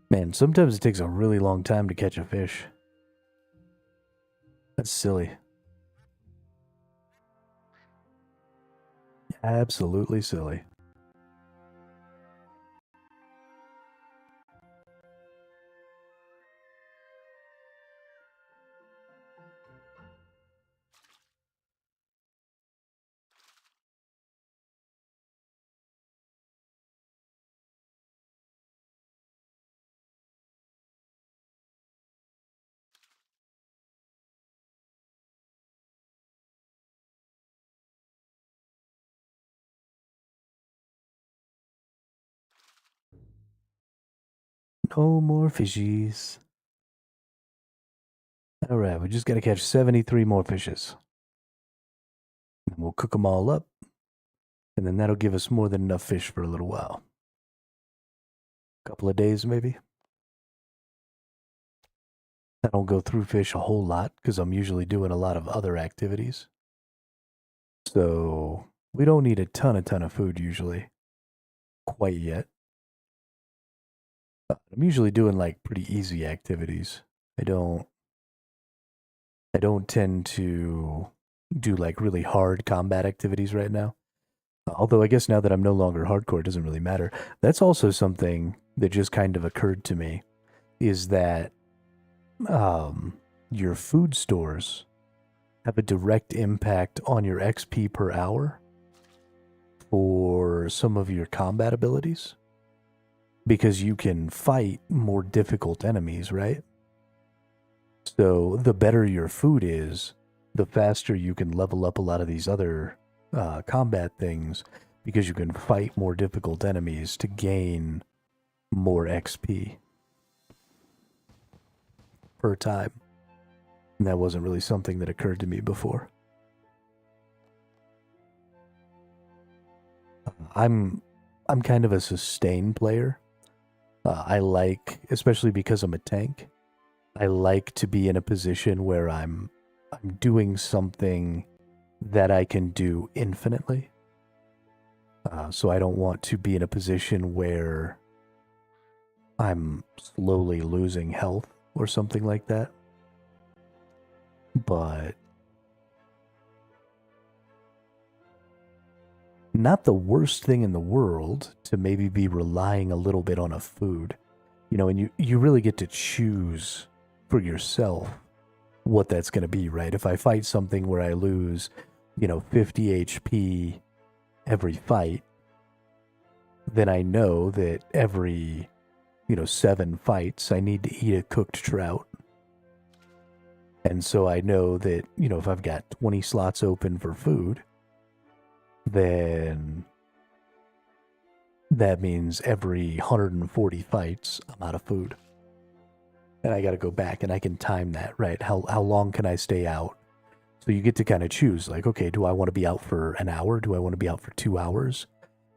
Man, sometimes it takes a really long time to catch a fish. That's silly. Absolutely silly. No more fishies. Alright, we just gotta catch 73 more fishes. And we'll cook them all up. And then that'll give us more than enough fish for a little while. Couple of days, maybe. I don't go through fish a whole lot because I'm usually doing a lot of other activities. So we don't need a ton of food usually. Quite yet. I'm usually doing like pretty easy activities. I don't tend to do like really hard combat activities right now. Although I guess now that I'm no longer hardcore, it doesn't really matter. That's also something that just kind of occurred to me, is that your food stores have a direct impact on your XP per hour for some of your combat abilities. Because you can fight more difficult enemies, right? So the better your food is, the faster you can level up a lot of these other combat things because you can fight more difficult enemies to gain more XP per time. And that wasn't really something that occurred to me before. I'm kind of a sustain player. I like, especially because I'm a tank, I like to be in a position where I'm doing something that I can do infinitely. So I don't want to be in a position where I'm slowly losing health or something like that. But not the worst thing in the world to maybe be relying a little bit on a food. You know, and you really get to choose for yourself what that's going to be, right? If I fight something where I lose, 50 HP every fight, then I know that every, 7 fights, I need to eat a cooked trout. And so I know that, if I've got 20 slots open for food, then that means every 140 fights, I'm out of food. And I got to go back and I can time that, right? How long can I stay out? So you get to kind of choose, like, okay, do I want to be out for an hour? Do I want to be out for 2 hours?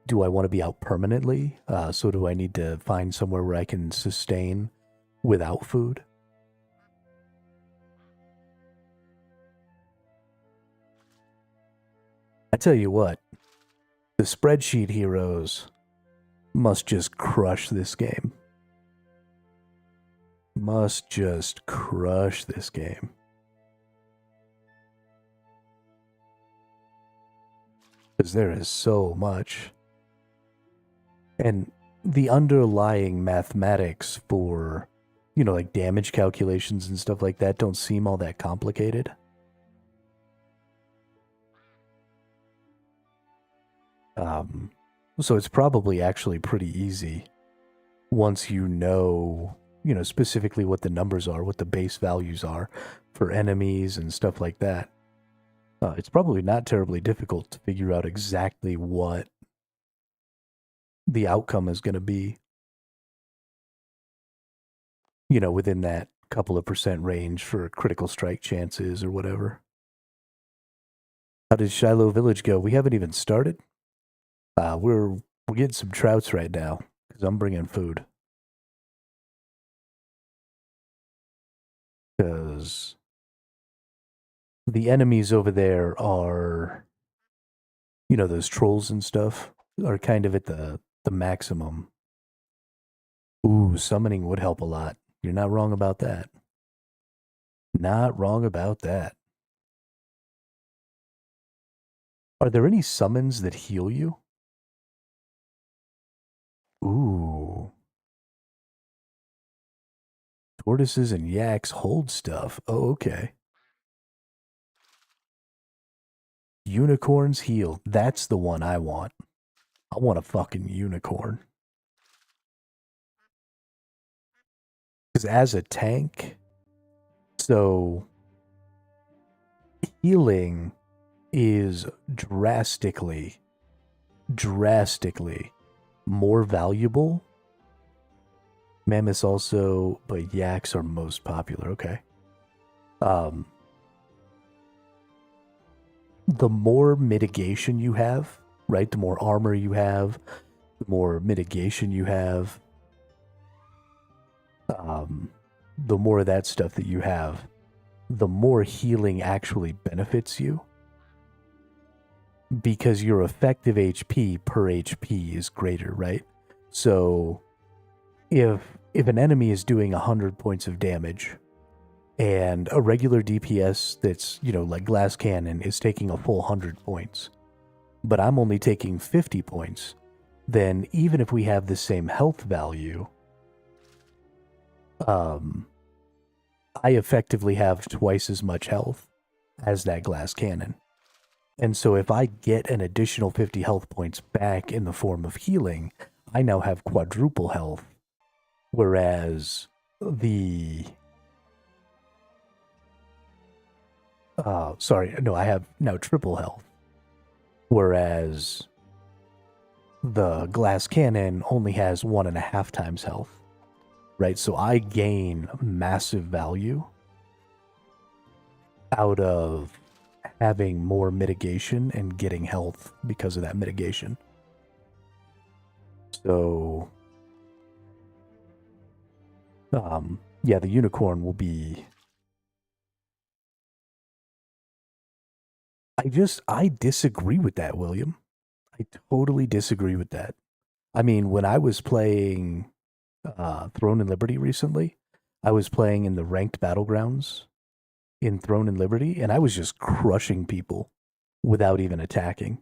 Do I want to be out permanently? So do I need to find somewhere where I can sustain without food? I tell you what, the spreadsheet heroes must just crush this game. Must just crush this game. Because there is so much. And the underlying mathematics for, like damage calculations and stuff like that don't seem all that complicated. So it's probably actually pretty easy once you know, specifically what the numbers are, what the base values are for enemies and stuff like that. It's probably not terribly difficult to figure out exactly what the outcome is going to be, within that couple of percent range for critical strike chances or whatever. How did Shiloh Village go? We haven't even started. We're getting some trouts right now because I'm bringing food. Because the enemies over there are, those trolls and stuff are kind of at the maximum. Ooh, summoning would help a lot. You're not wrong about that. Not wrong about that. Are there any summons that heal you? Ooh. Tortoises and yaks hold stuff. Oh, okay. Unicorns heal. That's the one I want. I want a fucking unicorn. Because as a tank, so healing is drastically more valuable. Mammoths also, but yaks are most popular. Okay. The more mitigation you have, right? The more armor you have, the more mitigation you have, the more of that stuff that you have, the more healing actually benefits you. Because your effective HP per HP is greater, right? So if an enemy is doing 100 points of damage and a regular DPS that's, like glass cannon is taking a full 100 points, but I'm only taking 50 points, then even if we have the same health value, I effectively have twice as much health as that glass cannon. And so if I get an additional 50 health points back in the form of healing, I now have quadruple health. Whereas I have now triple health. Whereas the glass cannon only has 1.5 times health, right? So I gain massive value out of having more mitigation and getting health because of that mitigation. So, yeah, the unicorn will be... I disagree with that, William. I totally disagree with that. I mean, when I was playing Throne and Liberty recently, I was playing in the ranked battlegrounds in Throne and Liberty, and I was just crushing people without even attacking.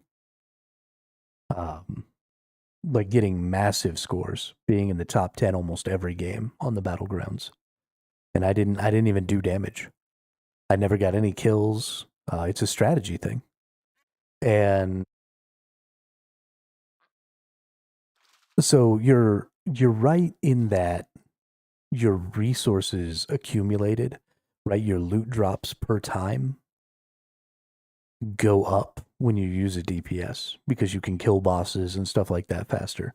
Like getting massive scores, being in the top 10 almost every game on the battlegrounds. And I didn't even do damage. I never got any kills. It's a strategy thing. And so you're right in that your resources accumulated, right? Your loot drops per time go up when you use a DPS because you can kill bosses and stuff like that faster.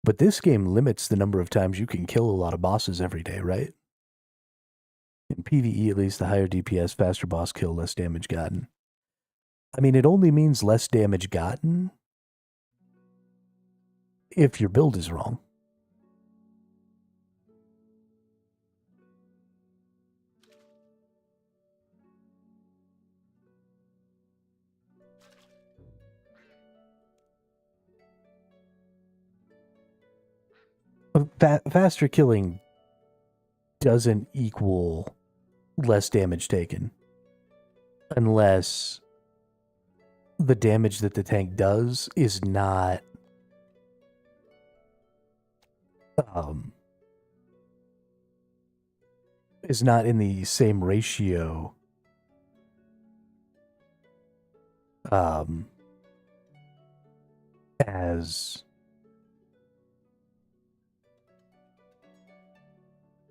But this game limits the number of times you can kill a lot of bosses every day, right? In PvE, at least, the higher DPS, faster boss kill, less damage gotten. I mean, it only means less damage gotten if your build is wrong. Faster killing doesn't equal less damage taken unless the damage that the tank does is not in the same ratio as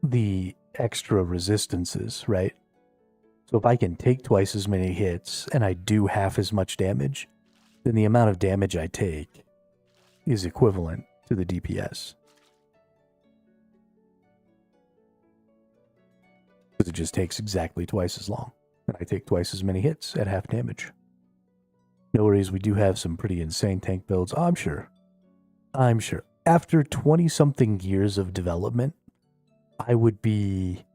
the extra resistances, right? So if I can take twice as many hits and I do half as much damage, then the amount of damage I take is equivalent to the DPS. Because it just takes exactly twice as long. And I take twice as many hits at half damage. No worries, we do have some pretty insane tank builds. Oh, I'm sure. After 20-something years of development, I would be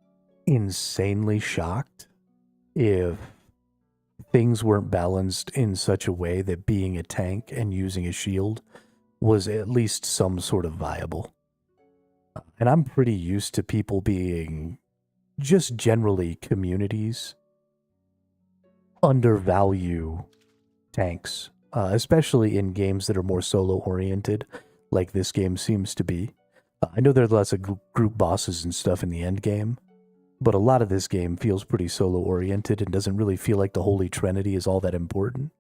insanely shocked if things weren't balanced in such a way that being a tank and using a shield was at least some sort of viable. And I'm pretty used to people being, just generally communities, undervalue tanks, especially in games that are more solo-oriented, like this game seems to be. I know there's lots of group bosses and stuff in the end game, but a lot of this game feels pretty solo-oriented and doesn't really feel like the Holy Trinity is all that important.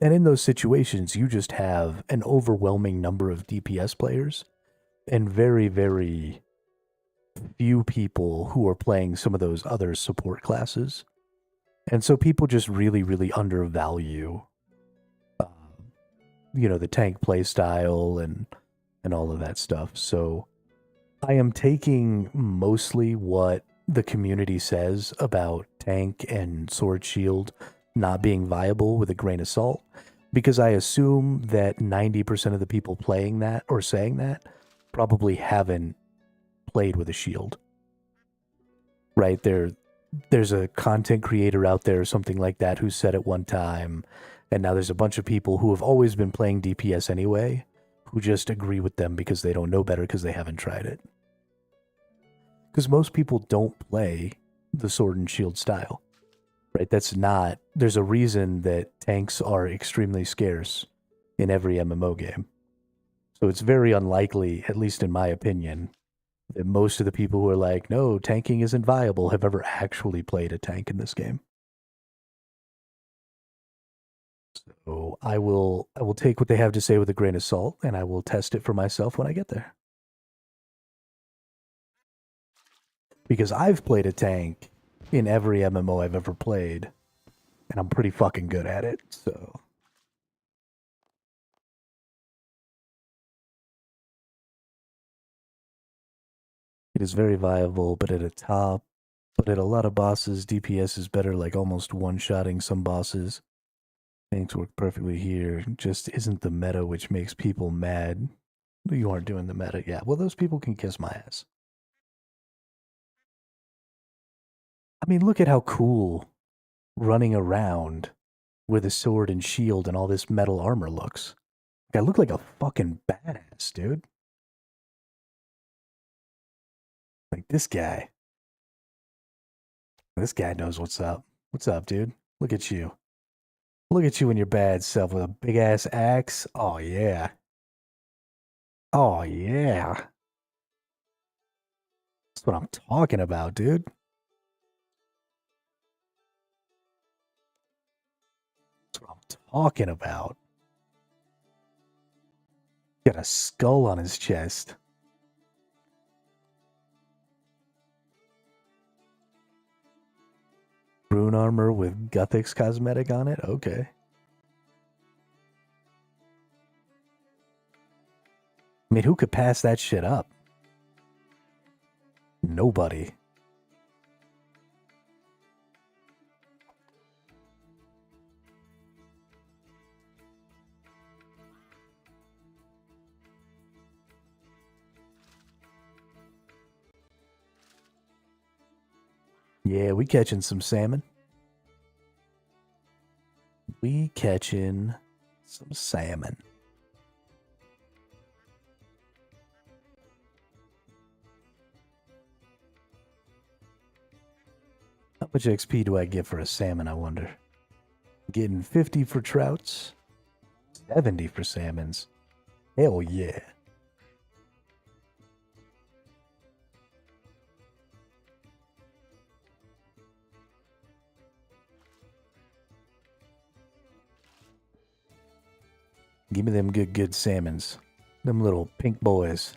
And in those situations, you just have an overwhelming number of DPS players and very, very few people who are playing some of those other support classes. And so people just really, really undervalue, the tank playstyle and all of that stuff. So I am taking mostly what the community says about tank and sword shield not being viable with a grain of salt, because I assume that 90% of the people playing that or saying that probably haven't played with a shield. Right? There's a content creator out there or something like that who said it one time, and now there's a bunch of people who have always been playing DPS anyway who just agree with them because they don't know better because they haven't tried it. Because most people don't play the sword and shield style, right? There's a reason that tanks are extremely scarce in every MMO game. So it's very unlikely, at least in my opinion, that most of the people who are like, no, tanking isn't viable, have ever actually played a tank in this game. So I will take what they have to say with a grain of salt, and I will test it for myself when I get there. Because I've played a tank in every MMO I've ever played, and I'm pretty fucking good at it, so... It is very viable, but at a lot of bosses, DPS is better, like almost one-shotting some bosses. Things work perfectly here. Just isn't the meta, which makes people mad. You aren't doing the meta. Yeah, well, those people can kiss my ass. I mean, look at how cool running around with a sword and shield and all this metal armor looks. I look like a fucking badass, dude. Like this guy. This guy knows what's up. What's up, dude? Look at you. Look at you and your bad self with a big ass axe. Oh, yeah. Oh, yeah. That's what I'm talking about, dude. That's what I'm talking about. Got a skull on his chest. Rune armor with Guthix cosmetic on it? Okay. I mean, who could pass that shit up? Nobody. Yeah, we catching some salmon. We catching some salmon. How much XP do I get for a salmon, I wonder? Getting 50 for trouts, 70 for salmons. Hell yeah. Give me them good salmons. Them little pink boys.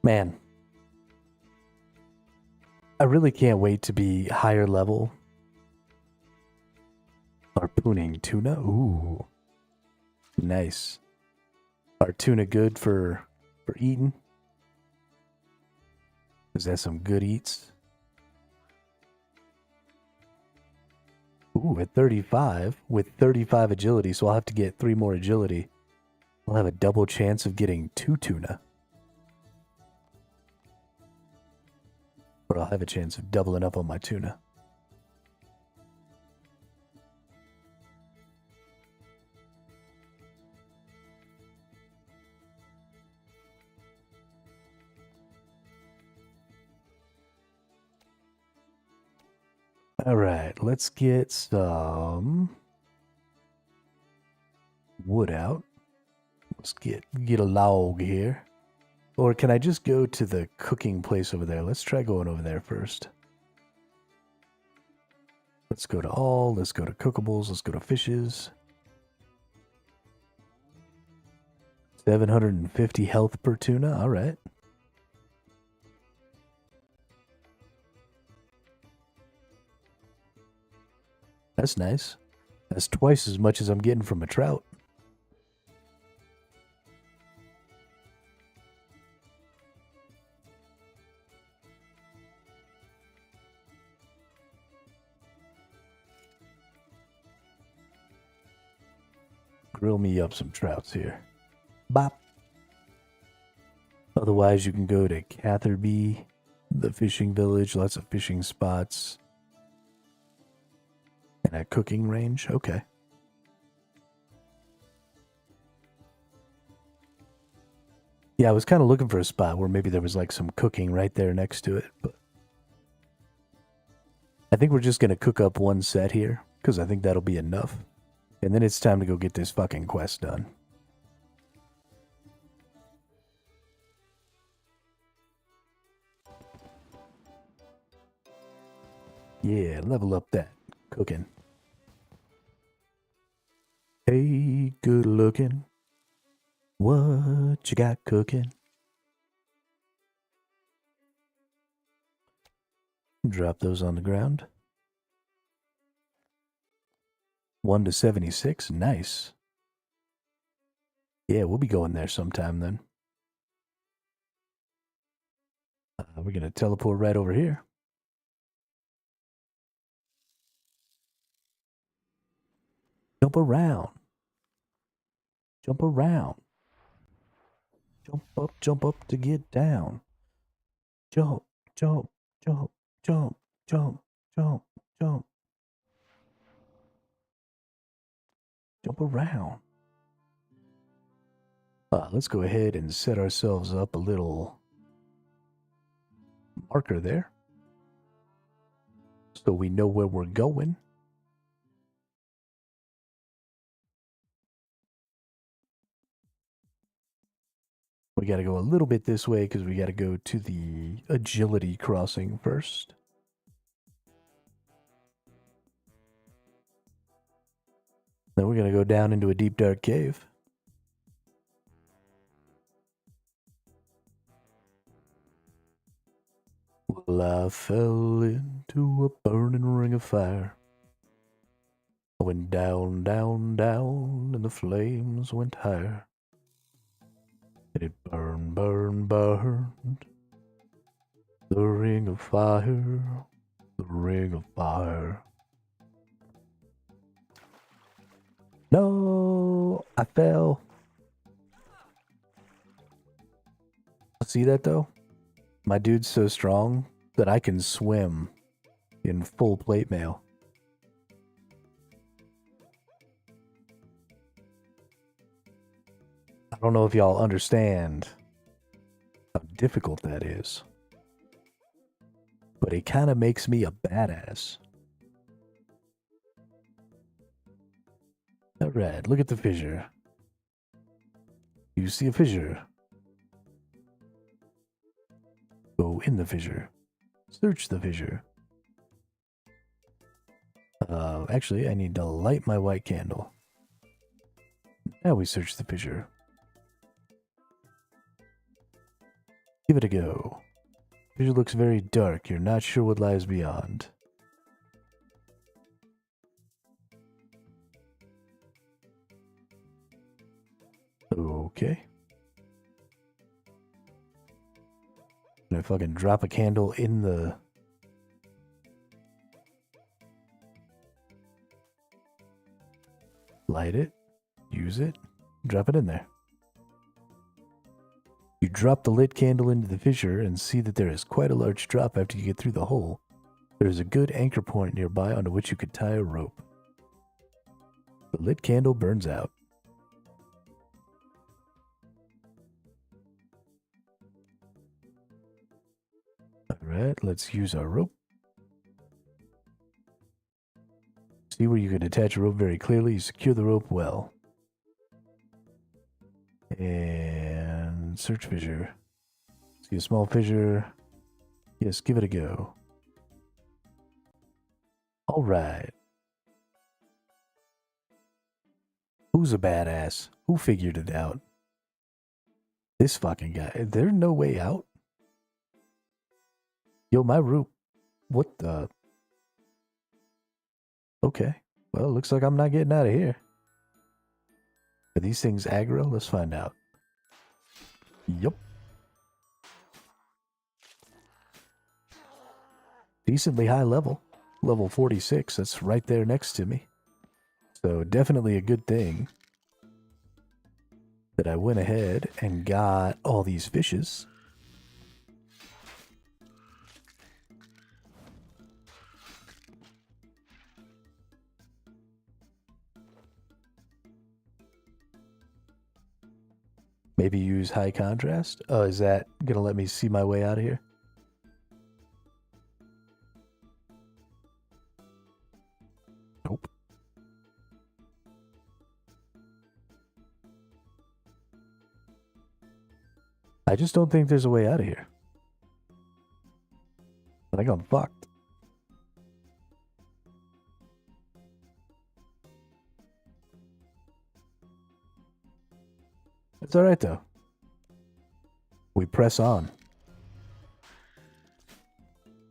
Man, I really can't wait to be higher level. Harpooning tuna? Ooh. Nice. Are tuna good for eating? Is that some good eats? Ooh, at 35, with 35 agility, so I'll have to get 3 more agility. I'll have a double chance of getting 2 tuna. Or I'll have a chance of doubling up on my tuna. Alright, let's get some wood out. Let's get a log here. Or can I just go to the cooking place over there? Let's try going over there first. Let's go to all, let's go to cookables, let's go to fishes. 750 health per tuna, alright. That's nice. That's twice as much as I'm getting from a trout. Grill me up some trouts here. Bop. Otherwise, you can go to Catherby, the fishing village, lots of fishing spots. And a cooking range? Okay. Yeah, I was kind of looking for a spot where maybe there was like some cooking right there next to it, but I think we're just going to cook up one set here, because I think that'll be enough. And then it's time to go get this fucking quest done. Yeah, level up that cooking. Hey, good looking. What you got cooking? Drop those on the ground. 1 to 76. Nice. Yeah, we'll be going there sometime then. We're going to teleport right over here. Jump around. Jump around. Jump up to get down. Jump, jump, jump, jump, jump, jump, jump. Jump around. Let's go ahead and set ourselves up a little marker there, so we know where we're going. We got to go a little bit this way because we got to go to the agility crossing first. Then we're going to go down into a deep dark cave. Well, I fell into a burning ring of fire. I went down, down, down, and the flames went higher. And it burned, burned, burned. The ring of fire, the ring of fire. No, I fell. See that though? My dude's so strong that I can swim in full plate mail. I don't know if y'all understand how difficult that is, but it kind of makes me a badass. Alright, look at the fissure. You see a fissure? Go in the fissure. Search the fissure. Actually, I need to light my white candle. Now we search the fissure. Give it a go. Fissure looks very dark. You're not sure what lies beyond. Okay. Can I fucking drop a candle in the... Light it, use it, drop it in there. You drop the lit candle into the fissure and see that there is quite a large drop after you get through the hole. There is a good anchor point nearby onto which you could tie a rope. The lit candle burns out. Alright, let's use our rope. See where you can attach a rope very clearly. You secure the rope well. And search fissure. See a small fissure. Yes, give it a go. Alright. Who's a badass? Who figured it out? This fucking guy. There's no way out? Yo, my rope. What the... Okay. Well, looks like I'm not getting out of here. Are these things aggro? Let's find out. Yup. Decently high level. Level 46. That's right there next to me. So definitely a good thing that I went ahead and got all these fishes. Maybe use high contrast? Oh, is that gonna let me see my way out of here? Nope. I just don't think there's a way out of here. I think I'm fucked. It's alright though. We press on.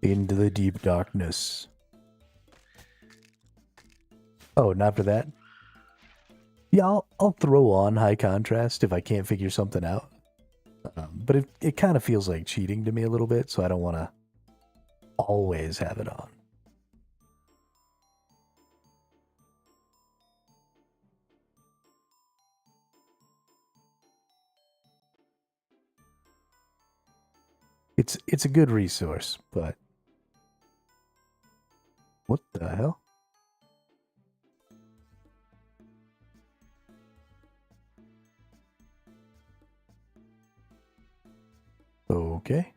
Into the deep darkness. Oh, not for that? Yeah, I'll throw on high contrast if I can't figure something out. But it kind of feels like cheating to me a little bit, so I don't want to always have it on. It's a good resource, but what the hell? Okay.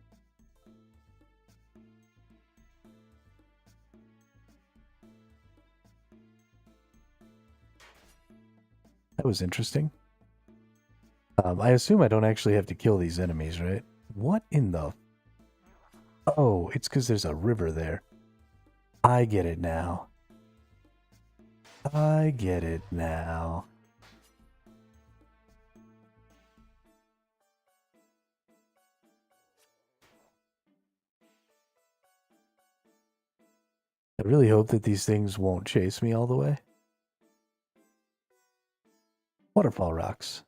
That was interesting. I assume I don't actually have to kill these enemies, right? What in the... Oh, it's because there's a river there. I get it now. I get it now. I really hope that these things won't chase me all the way. Waterfall rocks.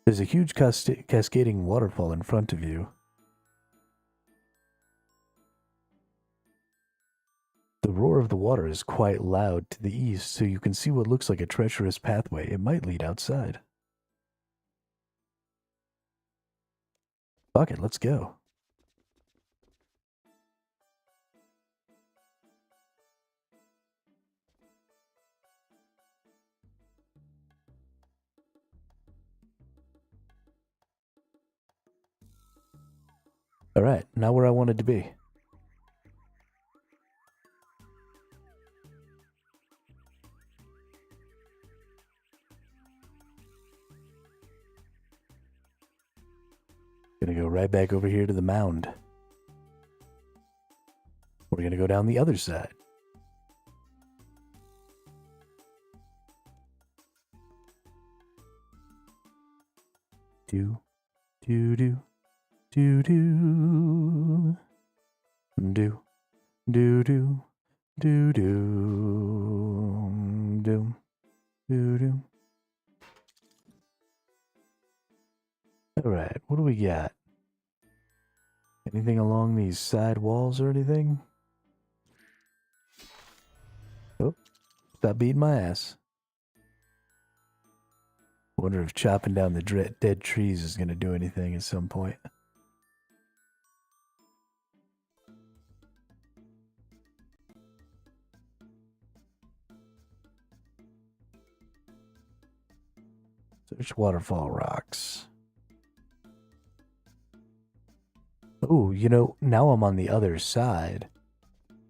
There's a huge cascading waterfall in front of you. The roar of the water is quite loud to the east, so you can see what looks like a treacherous pathway. It might lead outside. Fuck it, let's go. Alright, now where I wanted to be. Gonna go right back over here to the mound. We're gonna go down the other side. Do, do, do, do, do, do, do, do, do, do, do, do, do. Alright, what do we got? Anything along these side walls or anything? Oh, stop beating my ass. Wonder if chopping down the dead trees is going to do anything at some point. Search waterfall rocks. Oh, you know, now I'm on the other side.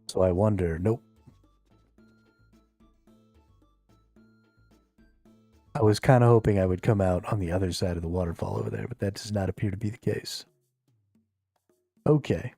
So I wonder, nope. I was kind of hoping I would come out on the other side of the waterfall over there, but that does not appear to be the case. Okay.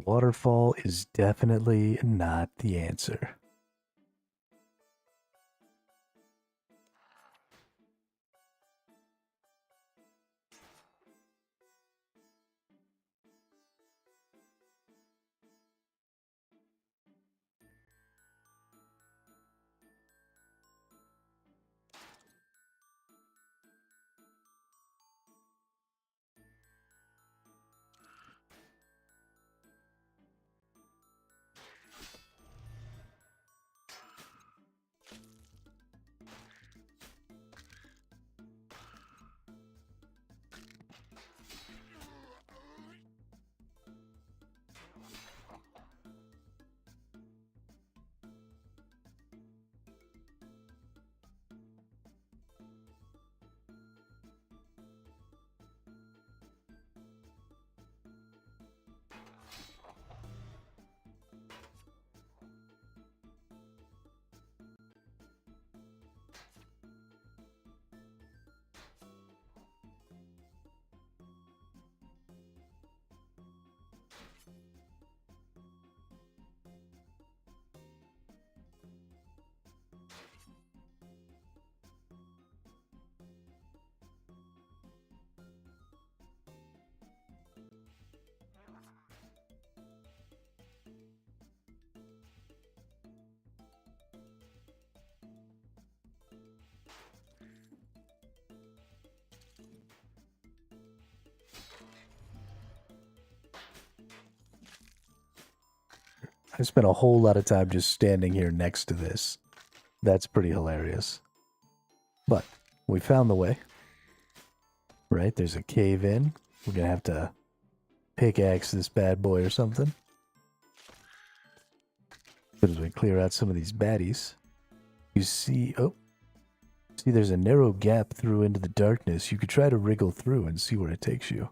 Waterfall is definitely not the answer. I spent a whole lot of time just standing here next to this. That's pretty hilarious. But we found the way. Right, there's a cave in. We're gonna have to pickaxe this bad boy or something. But as we clear out some of these baddies, you see, oh, see there's a narrow gap through into the darkness. You could try to wriggle through and see where it takes you.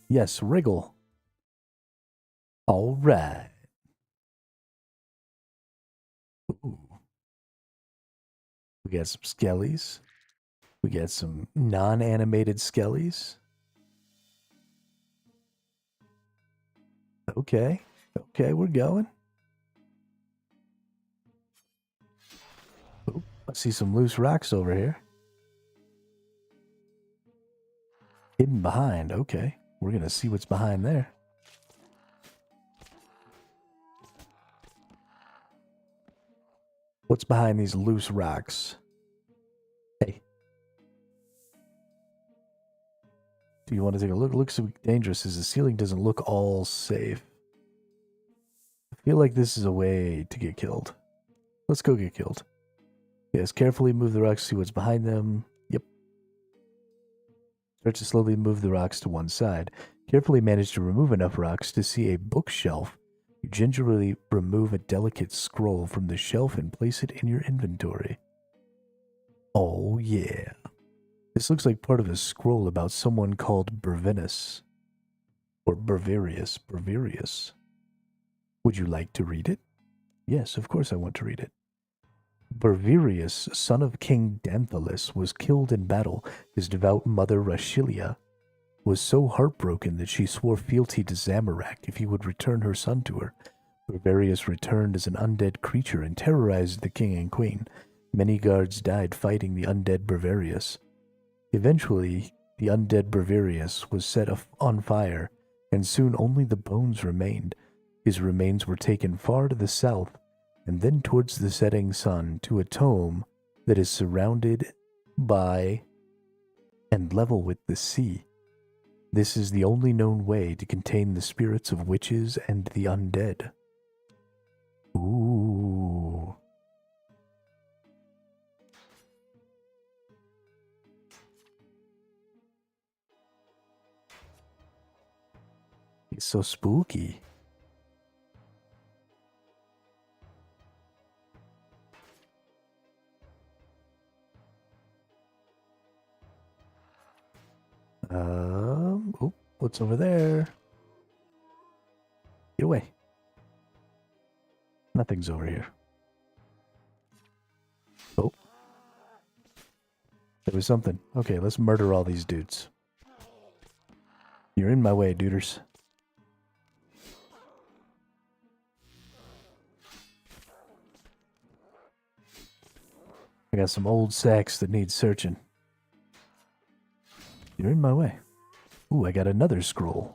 Yes, wriggle. All right. Ooh. We got some skellies. We got some non-animated skellies. Okay. Okay, we're going. Oh, I see some loose rocks over here. Hidden behind. Okay. We're going to see what's behind there. What's behind these loose rocks? Hey. Do you want to take a look? It looks so dangerous as the ceiling doesn't look all safe. I feel like this is a way to get killed. Let's go get killed. Yes, carefully move the rocks, see what's behind them. Yep. Start to slowly move the rocks to one side. Carefully manage to remove enough rocks to see a bookshelf. You gingerly remove a delicate scroll from the shelf and place it in your inventory. Oh yeah. This looks like part of a scroll about someone called Bervinus. Or Berverius. Berverius. Would you like to read it? Yes, of course I want to read it. Berverius, son of King Danthalus, was killed in battle. His devout mother, Rashilia, was so heartbroken that she swore fealty to Zamorak if he would return her son to her. Berverius returned as an undead creature and terrorized the king and queen. Many guards died fighting the undead Berverius. Eventually, the undead Berverius was set on fire, and soon only the bones remained. His remains were taken far to the south, and then towards the setting sun to a tomb that is surrounded by and level with the sea. This is the only known way to contain the spirits of witches and the undead. Ooh. It's so spooky. Oh, what's over there? Get away. Nothing's over here. Oh. There was something. Okay, let's murder all these dudes. You're in my way, duders. I got some old sacks that need searching. You're in my way. Ooh, I got another scroll.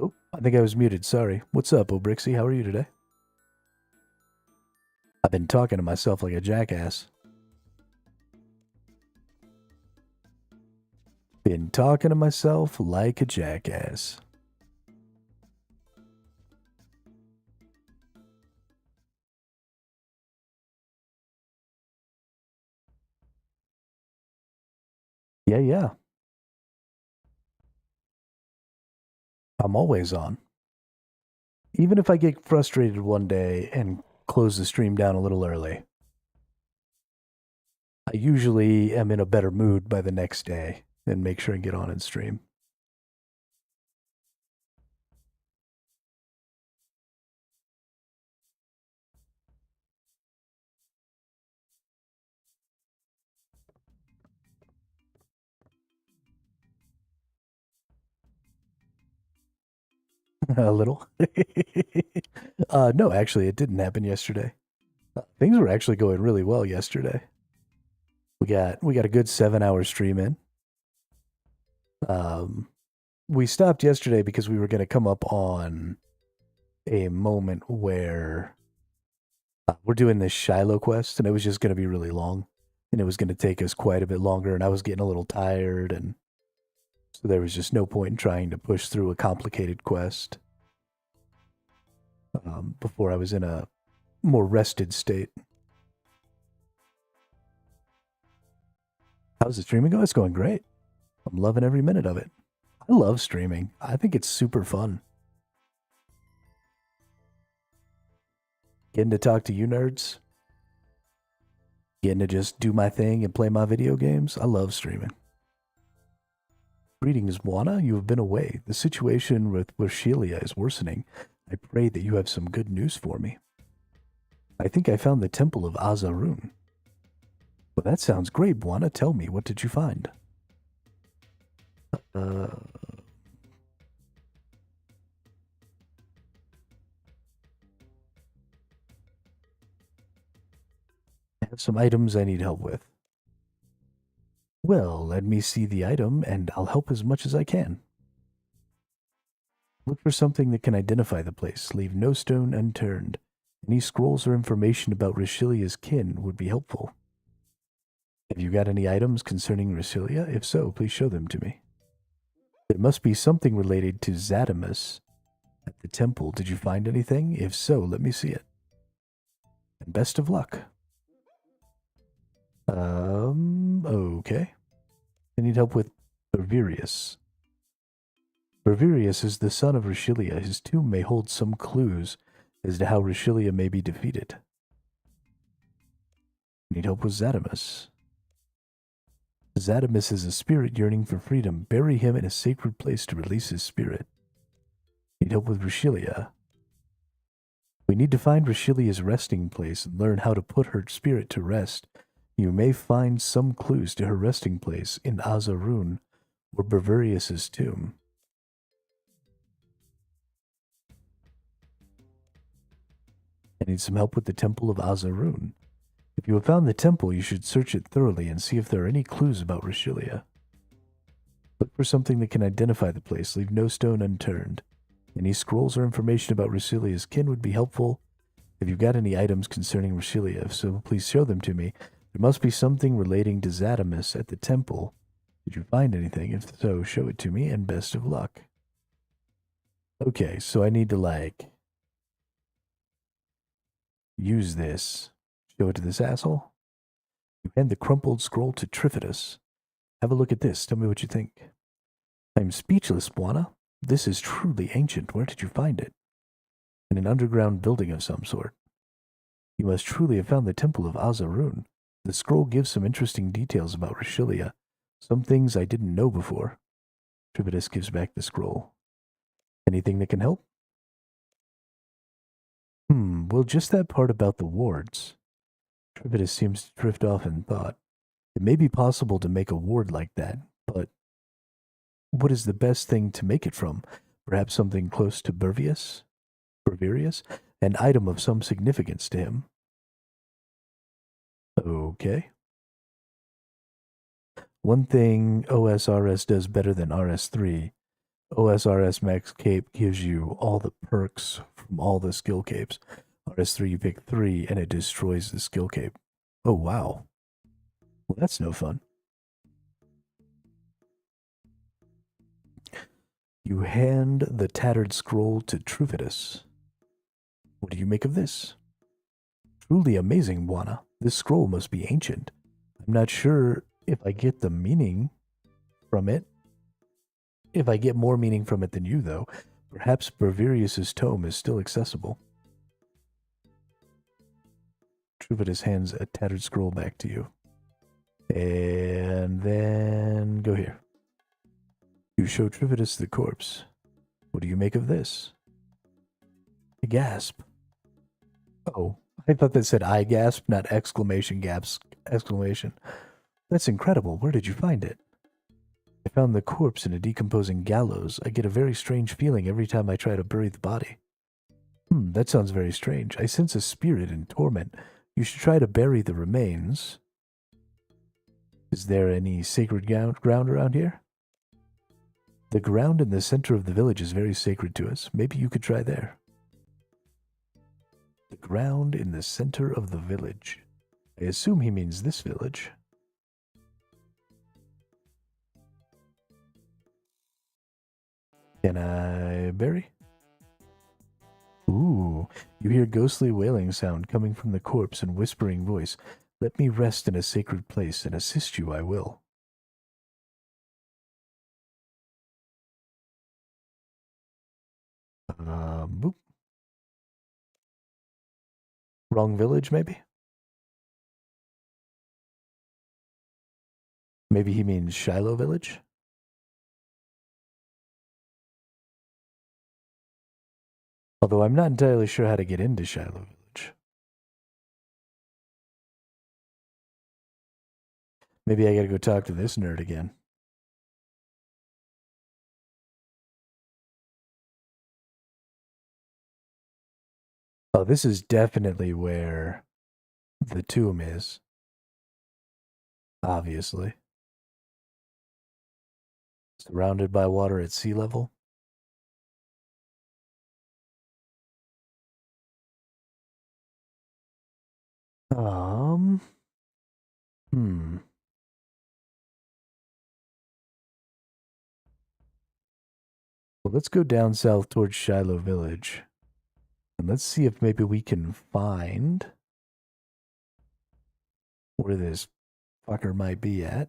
Oh, I think I was muted. Sorry. What's up, Obrixie? How are you today? I've been talking to myself like a jackass. Been talking to myself like a jackass. Yeah. I'm always on. Even if I get frustrated one day and close the stream down a little early, I usually am in a better mood by the next day and make sure and get on and stream. A little. No, actually, it didn't happen yesterday. Things were actually going really well yesterday. We got a good 7 hour stream in. We stopped yesterday because we were going to come up on a moment where we're doing this Shiloh quest, and it was just going to be really long, and it was going to take us quite a bit longer, and I was getting a little tired, and so there was just no point in trying to push through a complicated quest before I was in a more rested state. How's the streaming going? It's going great. I'm loving every minute of it. I love streaming. I think it's super fun. Getting to talk to you nerds. Getting to just do my thing and play my video games. I love streaming. Greetings, Buana. You have been away. The situation with Shelia is worsening. I pray that you have some good news for me. I think I found the Temple of Azarun. Well, that sounds great, Buana. Tell me, what did you find? I have some items I need help with. Well, let me see the item, and I'll help as much as I can. Look for something that can identify the place. Leave no stone unturned. Any scrolls or information about Rishilia's kin would be helpful. Have you got any items concerning Rishilia? If so, please show them to me. There must be something related to Zatimus at the temple. Did you find anything? If so, let me see it. And best of luck. Okay. I need help with Berverius. Berverius is the son of Rishilia. His tomb may hold some clues as to how Rishilia may be defeated. Need help with Zatimus. Zatimus is a spirit yearning for freedom. Bury him in a sacred place to release his spirit. Need help with Rishilia. We need to find Rishilia's resting place and learn how to put her spirit to rest. You may find some clues to her resting place in Azarun or Berverius' tomb. I need some help with the Temple of Azarun. If you have found the temple, you should search it thoroughly and see if there are any clues about Rishilia. Look for something that can identify the place. Leave no stone unturned. Any scrolls or information about Rishilia's kin would be helpful. If you've got any items concerning Rishilia, if so, please show them to me. There must be something relating to Zatimus at the temple. Did you find anything? If so, show it to me, and best of luck. Okay, so I need to, use this. Show it to this asshole. You hand the crumpled scroll to Trifidus. Have a look at this. Tell me what you think. I'm speechless, Buana. This is truly ancient. Where did you find it? In an underground building of some sort. You must truly have found the Temple of Azarun. The scroll gives some interesting details about Rishilia. Some things I didn't know before. Trifidus gives back the scroll. Anything that can help? Well, just that part about the wards. Trifidus seems to drift off in thought. It may be possible to make a ward like that, but what is the best thing to make it from? Perhaps something close to Berverius? An item of some significance to him. Okay. One thing OSRS does better than RS3 OSRS Max Cape gives you all the perks from all the skill capes. RS3, you pick 3, and it destroys the skill cape. Oh, wow. Well, that's no fun. You hand the tattered scroll to Truvidus. What do you make of this? Truly amazing, Buana. This scroll must be ancient. I'm not sure if I get the meaning from it. If I get more meaning from it than you, though. Perhaps Bravirius's tome is still accessible. Truvidus hands a tattered scroll back to you. And then go here. You show Truvidus the corpse. What do you make of this? A gasp. Oh, I thought that said I gasp, not exclamation gaps. Exclamation. That's incredible. Where did you find it? I found the corpse in a decomposing gallows. I get a very strange feeling every time I try to bury the body. That sounds very strange. I sense a spirit in torment. You should try to bury the remains. Is there any sacred ground around here? The ground in the center of the village is very sacred to us. Maybe you could try there. The ground in the center of the village. I assume he means this village. Can I bury? Ooh, you hear ghostly wailing sound coming from the corpse and whispering voice. Let me rest in a sacred place and assist you I will. Boop. Wrong village, maybe? Maybe he means Shiloh village? Although I'm not entirely sure how to get into Shiloh village. Maybe I gotta go talk to this nerd again. Oh, this is definitely where the tomb is. Obviously. Surrounded by water at sea level. Well, let's go down south towards Shiloh Village. And let's see if maybe we can find where this fucker might be at.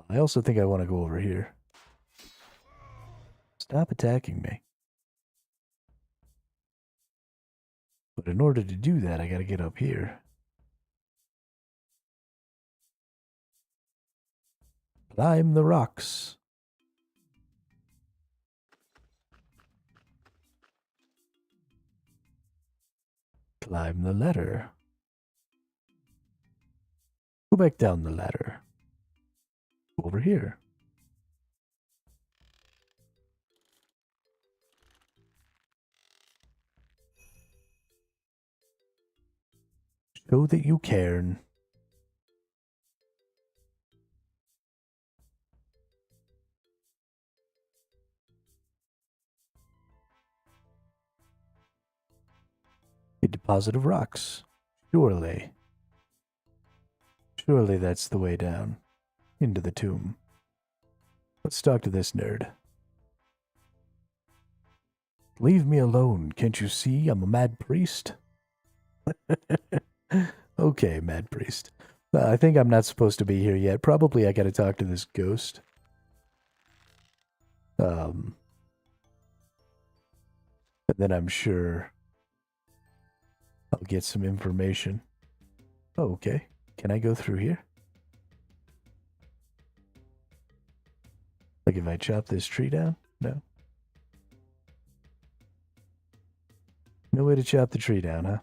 I also think I want to go over here. Stop attacking me. But in order to do that, I gotta get up here. Climb the rocks. Climb the ladder. Go back down the ladder. Go over here. Show that you cairn. A deposit of rocks. Surely. Surely that's the way down. Into the tomb. Let's talk to this nerd. Leave me alone. Can't you see I'm a mad priest? Okay, mad priest. I think I'm not supposed to be here yet. Probably I gotta talk to this ghost. And then I'm sure I'll get some information. Oh, okay. Can I go through here? Like if I chop this tree down? No. No way to chop the tree down, huh?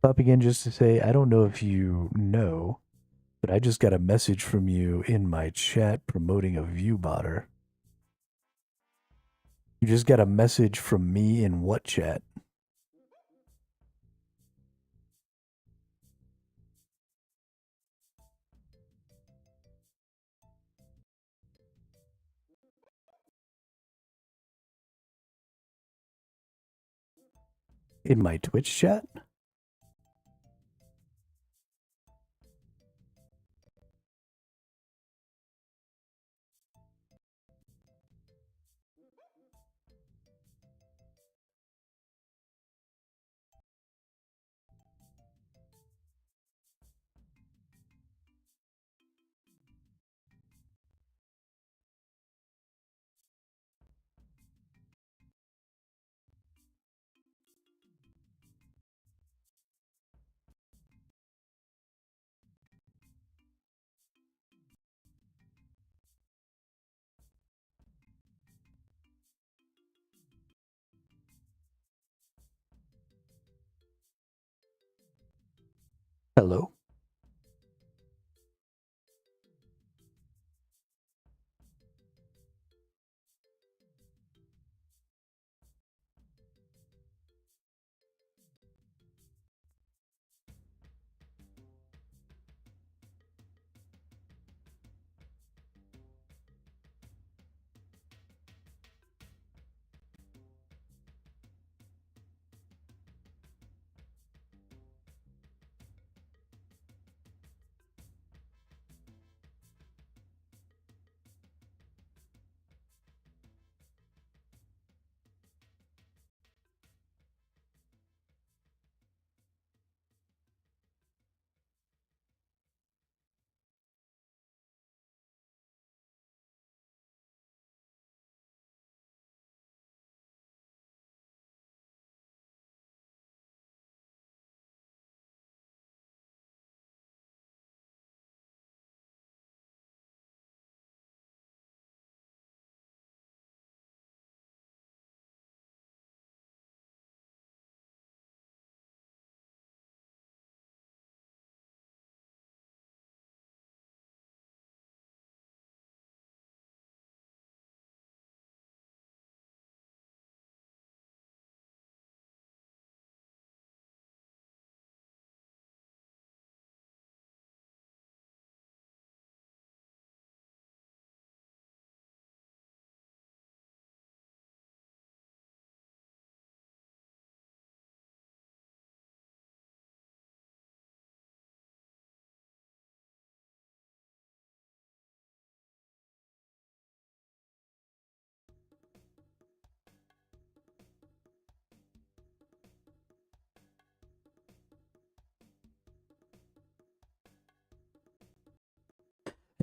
Pop again just to say, I don't know if you know, but I just got a message from you in my chat promoting a view botter. You just got a message from me in what chat? in my Twitch chat? Hello?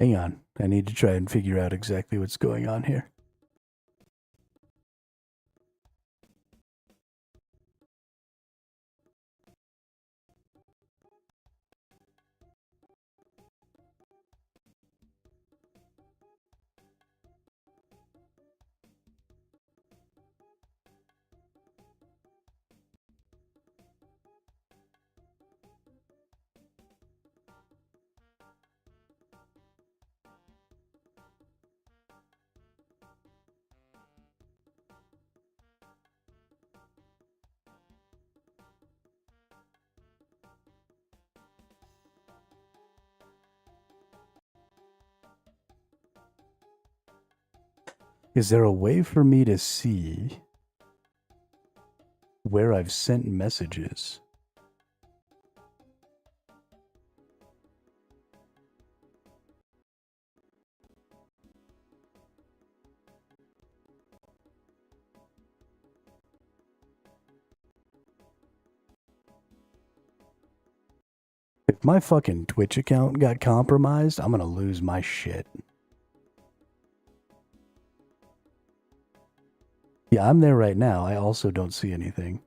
Hang on. I need to try and figure out exactly what's going on here. Is there a way for me to see where I've sent messages? If my fucking Twitch account got compromised, I'm gonna lose my shit. Yeah, I'm there right now. I also don't see anything.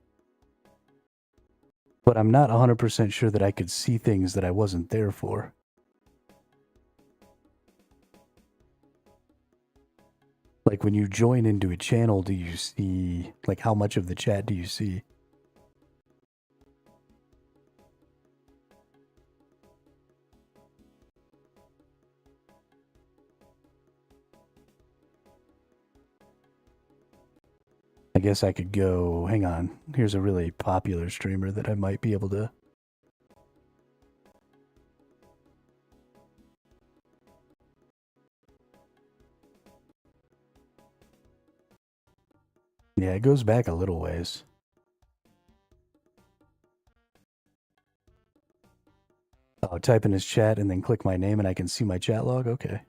But I'm not 100% sure that I could see things that I wasn't there for. Like when you join into a channel, do you see, like, how much of the chat do you see? I guess I could go, hang on, here's a really popular streamer that I might be able to. Yeah, it goes back a little ways. Oh, type in his chat and then click my name and I can see my chat log? Okay.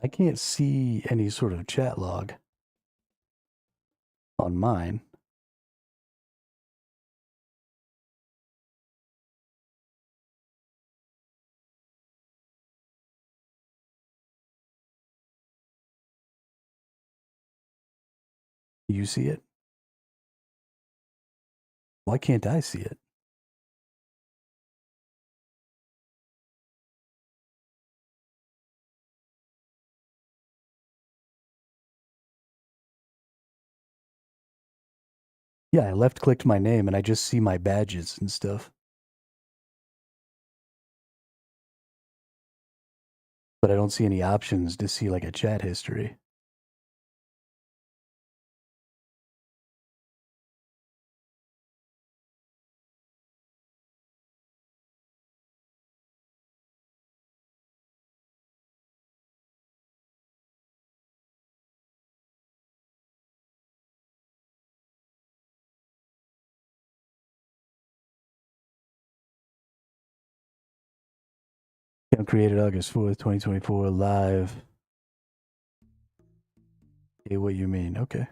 I can't see any sort of chat log on mine. You see it? Why can't I see it? Yeah, I left clicked my name and I just see my badges and stuff. But I don't see any options to see like a chat history. Account created August 4th, 2024, live. Hey, what you mean? Okay.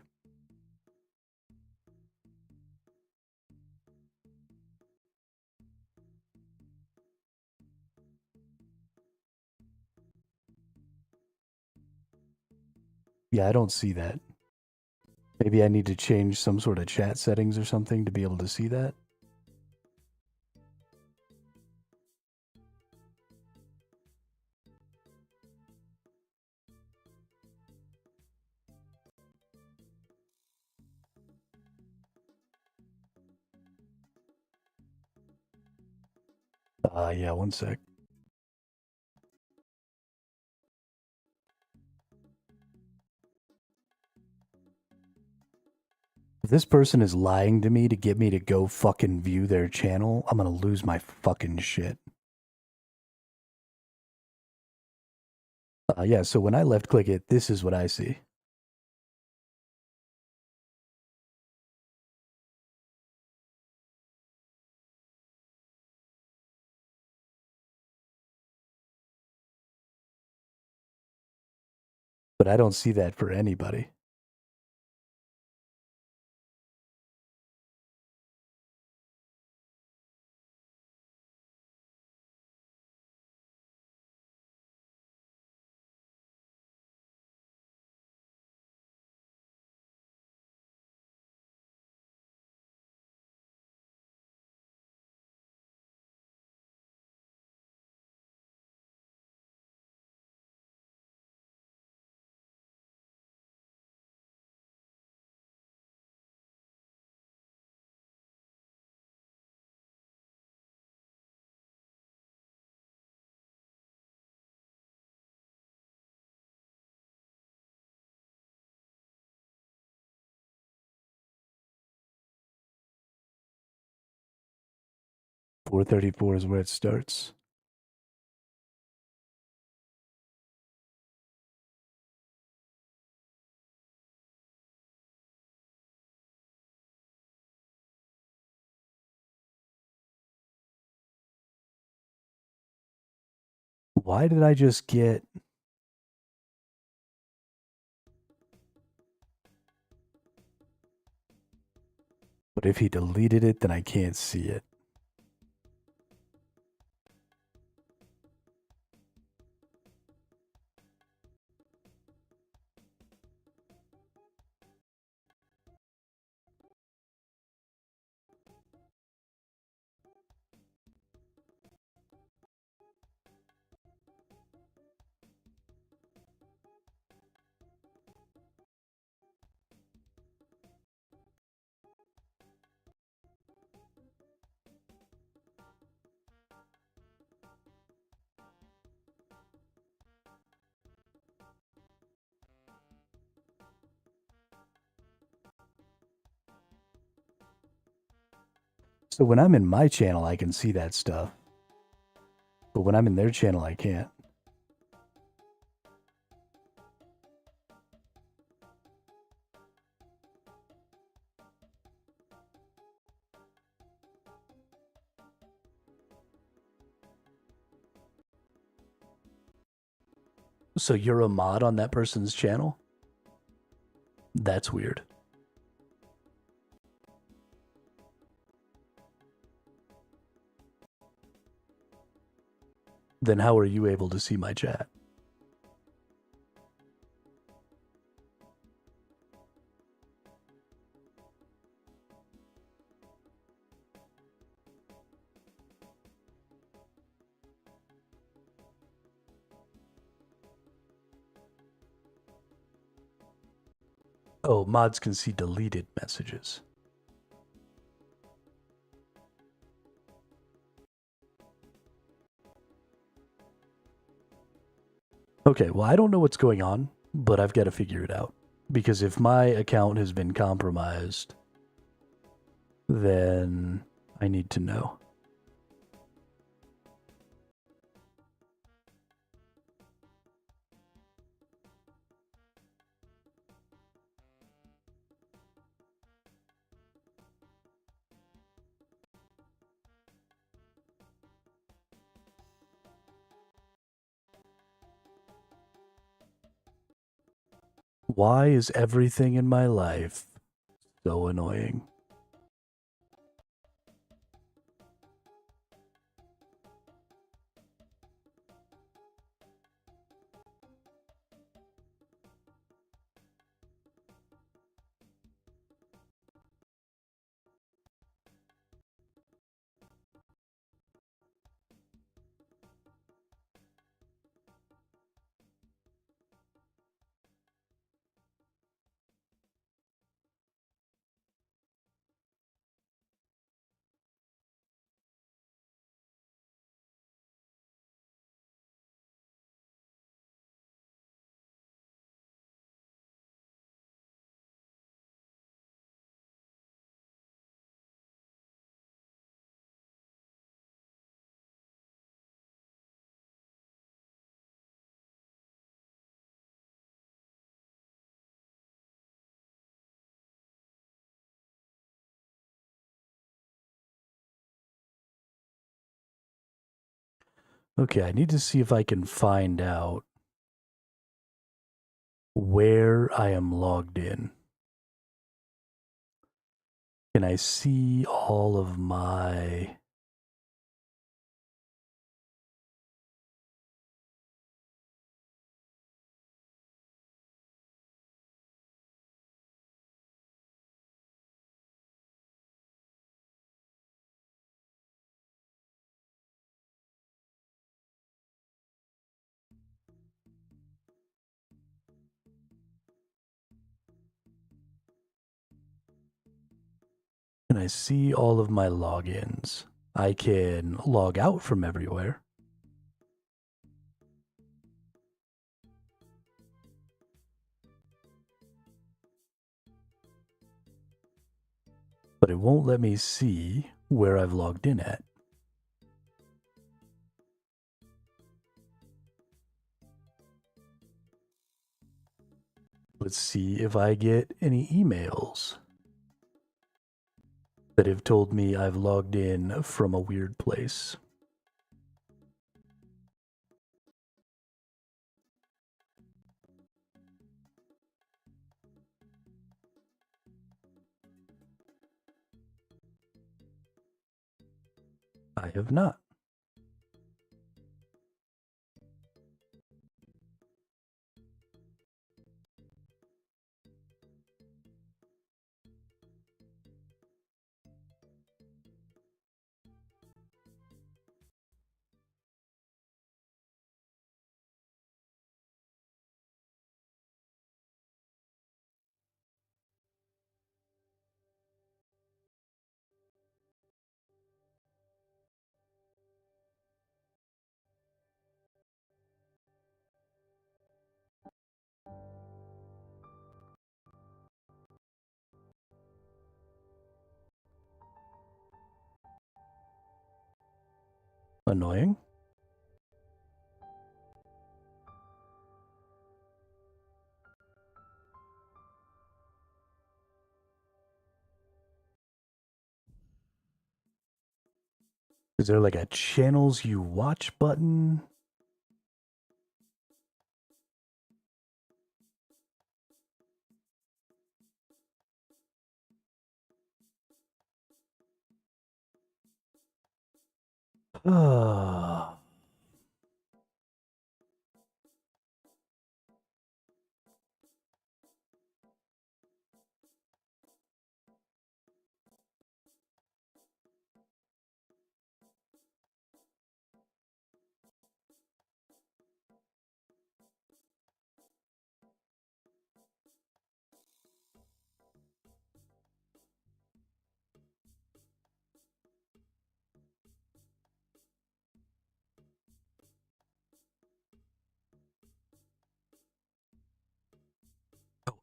Yeah, I don't see that. Maybe I need to change some sort of chat settings or something to be able to see that. Yeah, one sec. If this person is lying to me to get me to go fucking view their channel, I'm gonna lose my fucking shit. Yeah, so when I left click it, this is what I see. But I don't see that for anybody. .434 is where it starts. Why did I just get... But if he deleted it, then I can't see it. So when I'm in my channel, I can see that stuff. But when I'm in their channel, I can't. So you're a mod on that person's channel? That's weird. Then how are you able to see my chat? Oh, mods can see deleted messages. Okay, well, I don't know what's going on, but I've got to figure it out. Because if my account has been compromised, then I need to know. Why is everything in my life so annoying? Okay, I need to see if I can find out where I am logged in. Can I see all of my... Can I see all of my logins? I can log out from everywhere. But it won't let me see where I've logged in at. Let's see if I get any emails that have told me I've logged in from a weird place. I have not. Annoying. Is there like a channels you watch button? Ah.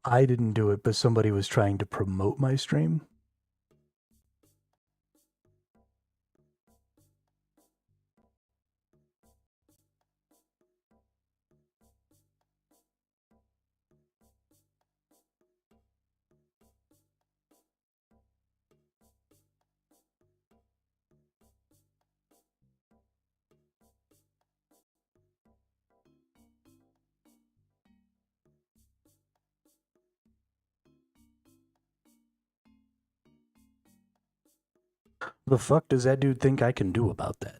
I didn't do it, but somebody was trying to promote my stream. The fuck does that dude think I can do about that?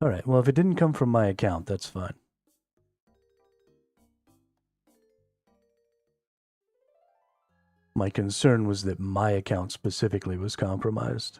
Alright, well, if it didn't come from my account, that's fine. My concern was that my account specifically was compromised.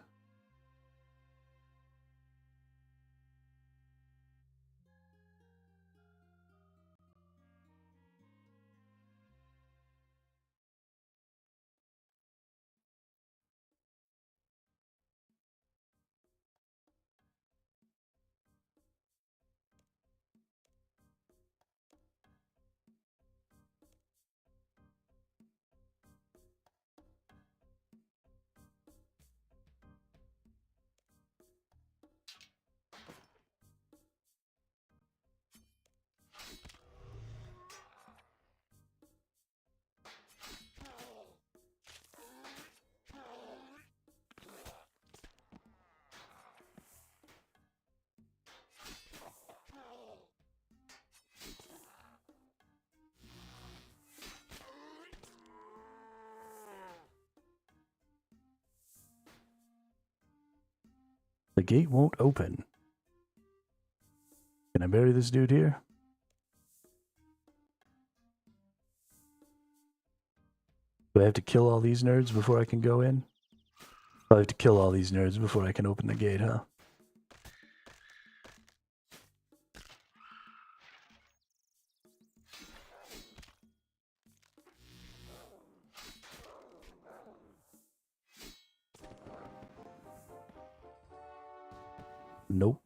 The gate won't open. Can I bury this dude here? Do I have to kill all these nerds before I can go in? I have to kill all these nerds before I can open the gate, huh? Nope.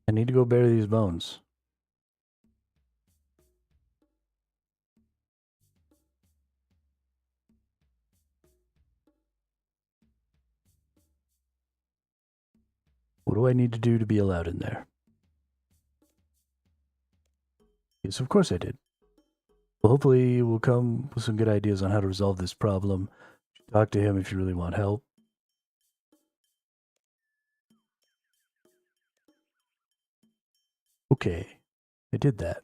I need to go bury these bones. What do I need to do to be allowed in there? Yes, of course I did. Well, hopefully we'll come with some good ideas on how to resolve this problem. Talk to him if you really want help. Okay, I did that.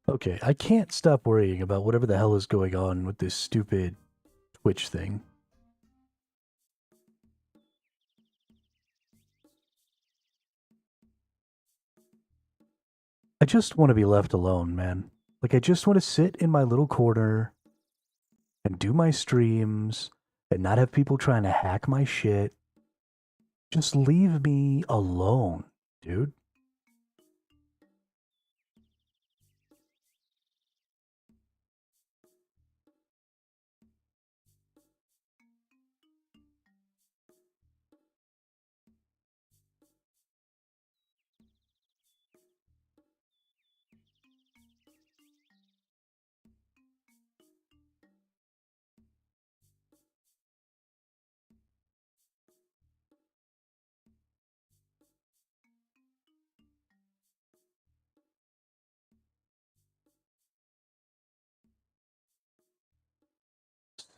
Okay, I can't stop worrying about whatever the hell is going on with this stupid Twitch thing. I just want to be left alone, man. Like, I just want to sit in my little corner and do my streams and not have people trying to hack my shit. Just leave me alone, dude.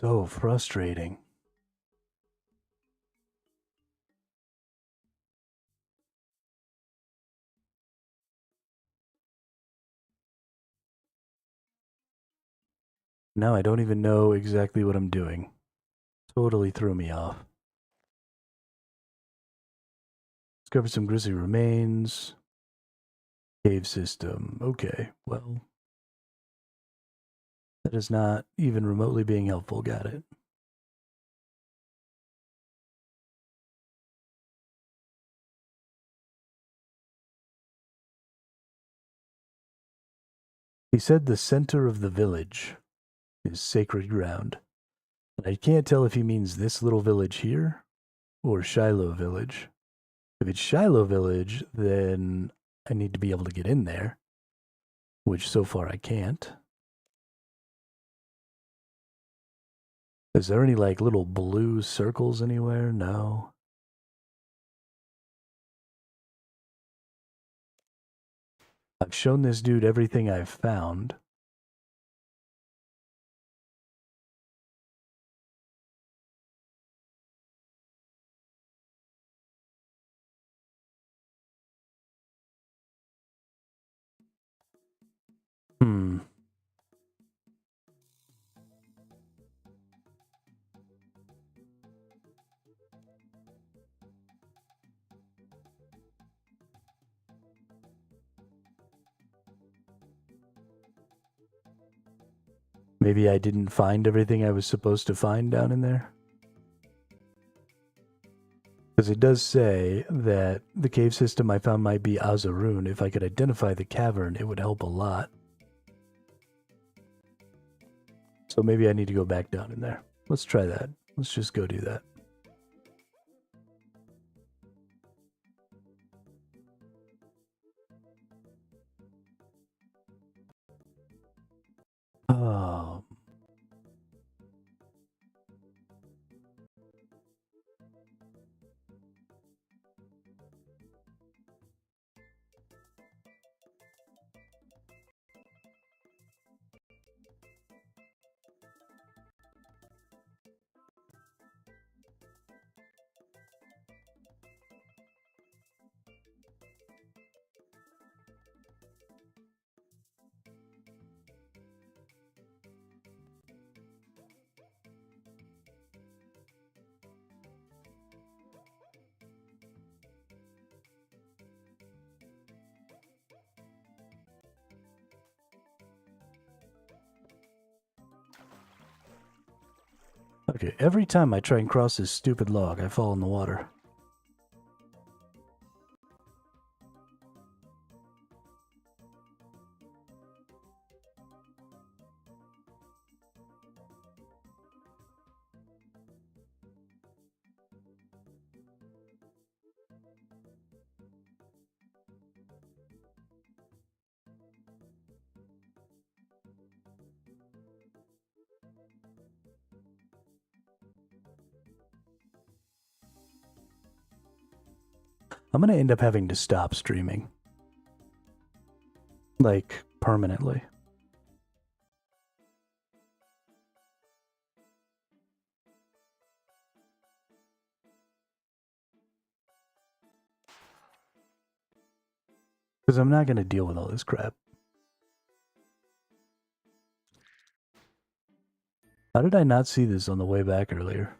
So frustrating. Now I don't even know exactly what I'm doing. Totally threw me off. Discovered some grisly remains. Cave system. Okay, well. That is not even remotely being helpful. Got it. He said the center of the village is sacred ground. And I can't tell if he means this little village here or Shiloh village. If it's Shiloh village, then I need to be able to get in there, which so far I can't. Is there any like little blue circles anywhere? No. I've shown this dude everything I've found. Maybe I didn't find everything I was supposed to find down in there? Because it does say that the cave system I found might be Azarun. If I could identify the cavern, it would help a lot. So maybe I need to go back down in there. Let's try that. Let's just go do that. Oh. Okay, every time I try and cross this stupid log, I fall in the water. I'm gonna end up having to stop streaming. Like, permanently. Because I'm not gonna deal with all this crap. How did I not see this on the way back earlier?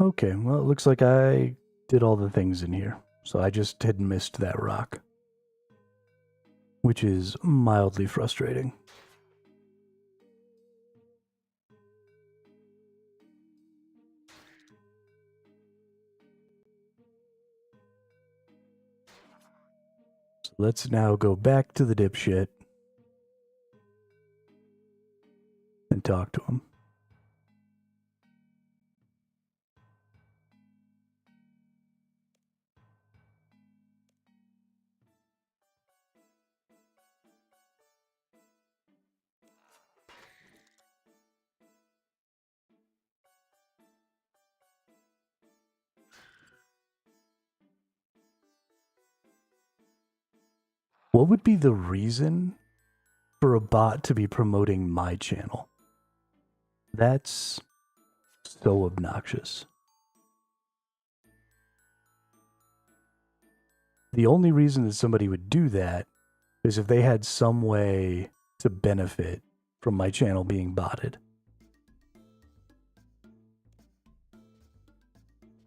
Okay, well, it looks like I did all the things in here. So I just had missed that rock, which is mildly frustrating. So let's now go back to the dipshit and talk to him. What would be the reason for a bot to be promoting my channel? That's so obnoxious. The only reason that somebody would do that is if they had some way to benefit from my channel being botted.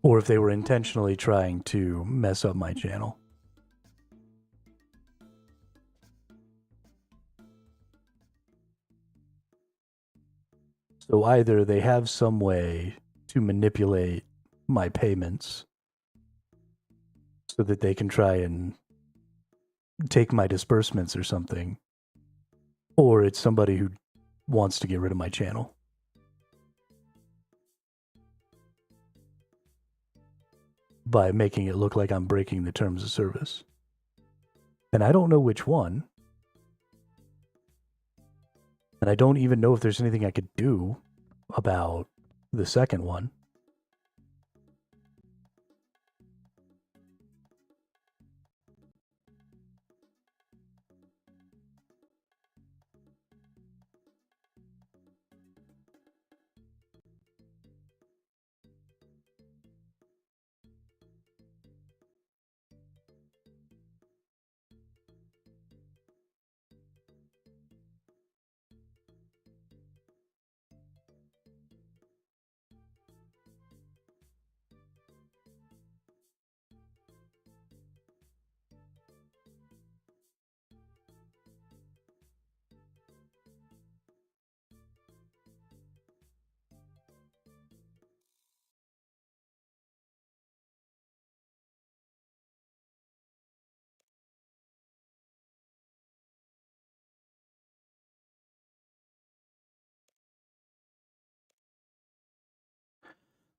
Or if they were intentionally trying to mess up my channel. So either they have some way to manipulate my payments so that they can try and take my disbursements or something, or it's somebody who wants to get rid of my channel. By making it look like I'm breaking the terms of service. And I don't know which one. And I don't even know if there's anything I could do about the second one.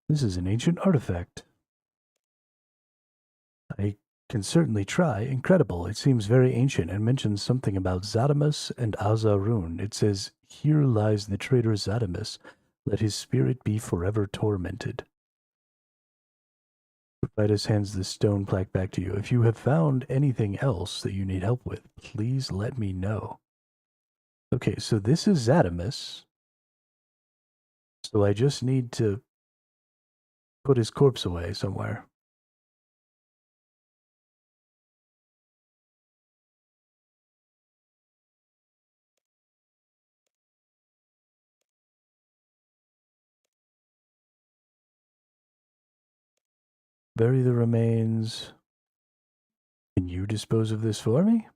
This is an ancient artifact. I can certainly try. Incredible. It seems very ancient and mentions something about Zadamus and Azarun. It says, "Here lies the traitor Zadamus. Let his spirit be forever tormented." Vitus hands the stone plaque back to you. If you have found anything else that you need help with, please let me know. Okay, so this is Zadamus. So I just need to put his corpse away somewhere. Bury the remains. Can you dispose of this for me?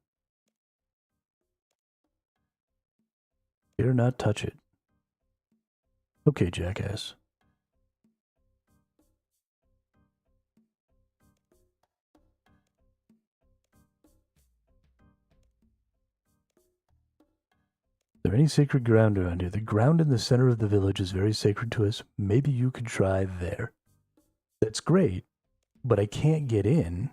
Dare not touch it. Okay, jackass. Is there any sacred ground around here? The ground in the center of the village is very sacred to us. Maybe you could try there. That's great, but I can't get in.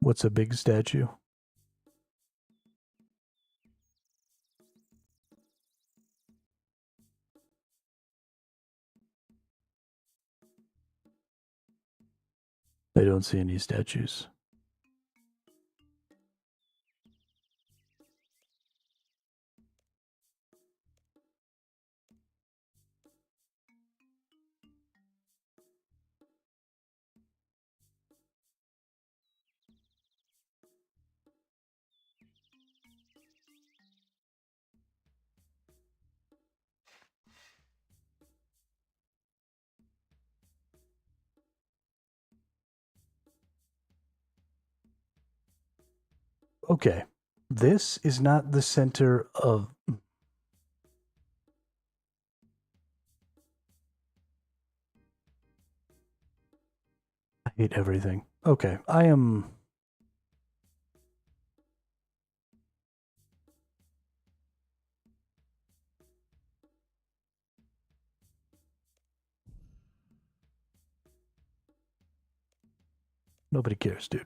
What's a big statue? I don't see any statues. Okay, this is not the center of... I hate everything. Okay, I am... Nobody cares, dude.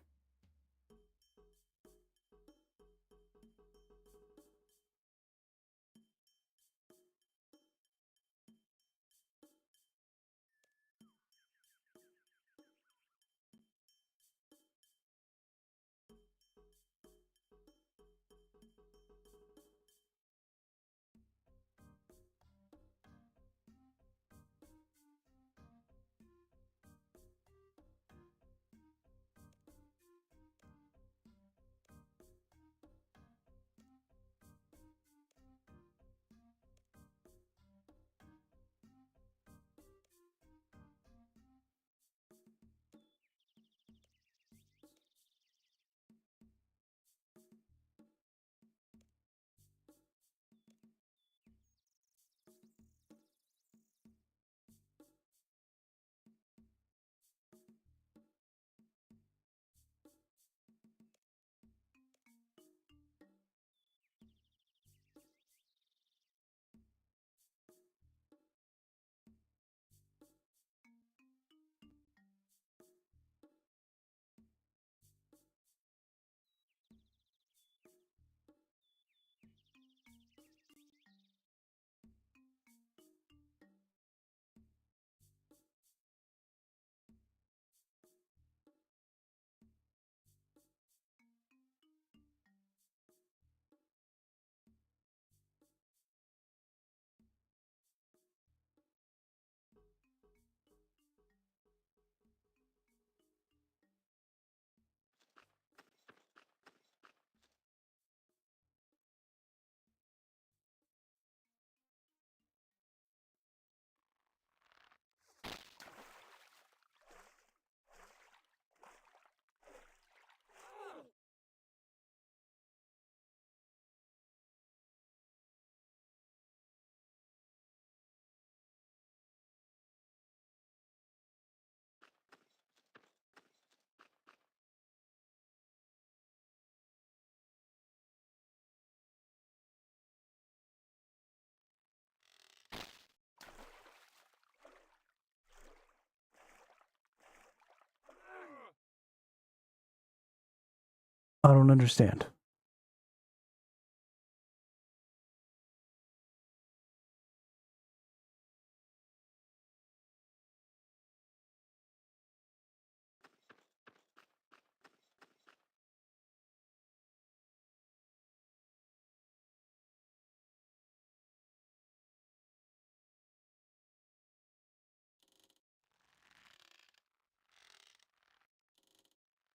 I don't understand.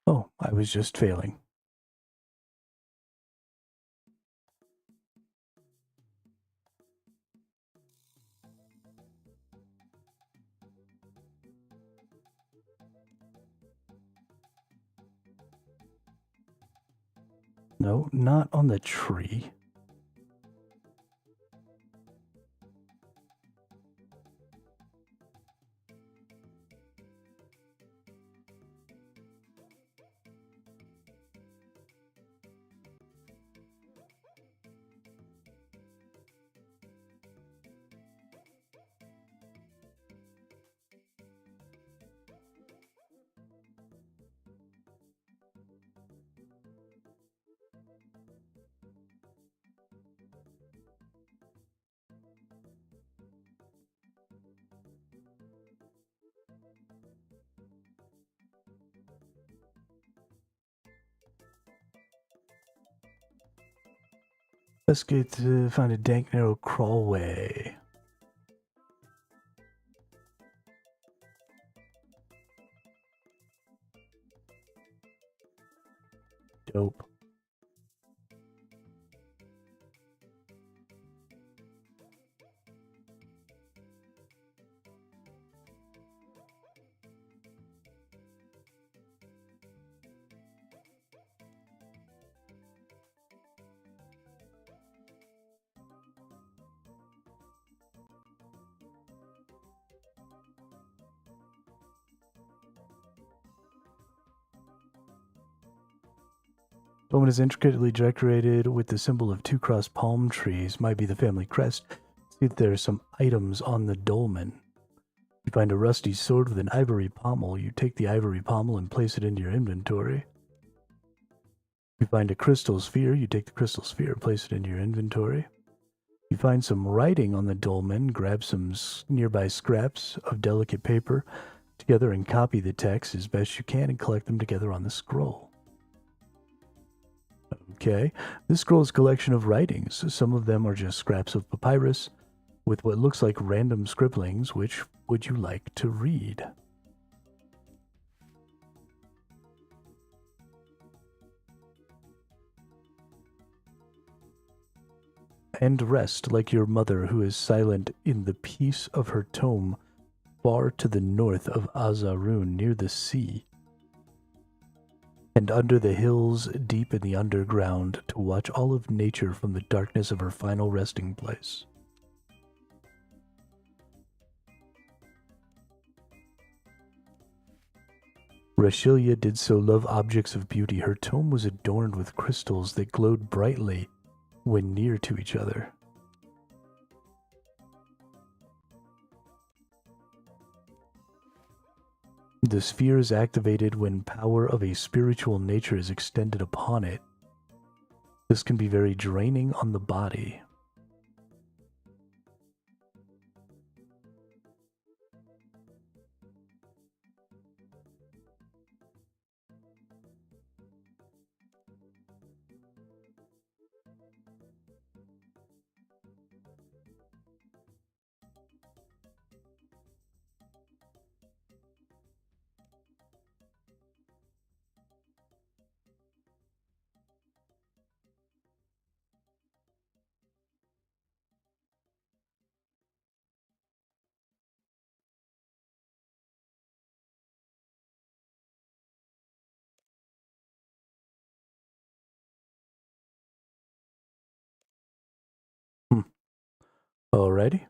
Oh, I was just failing. No, not on the tree. Let's get to find a dank, narrow crawlway. Dope. Dolmen is intricately decorated with the symbol of two crossed palm trees, might be the family crest. See if there are some items on the dolmen. You find a rusty sword with an ivory pommel. You take the ivory pommel and place it into your inventory. You find a crystal sphere. You take the crystal sphere, place it into your inventory. You find some writing on the dolmen. Grab some nearby scraps of delicate paper together and copy the text as best you can and collect them together on the scroll. Okay, this scroll is a collection of writings. Some of them are just scraps of papyrus with what looks like random scribblings. Which would you like to read? And rest like your mother, who is silent in the peace of her tomb, far to the north of Azarun, near the sea, and under the hills, deep in the underground, to watch all of nature from the darkness of her final resting place. Rashilia did so love objects of beauty. Her tomb was adorned with crystals that glowed brightly when near to each other. The sphere is activated when power of a spiritual nature is extended upon it. This can be very draining on the body. Alrighty.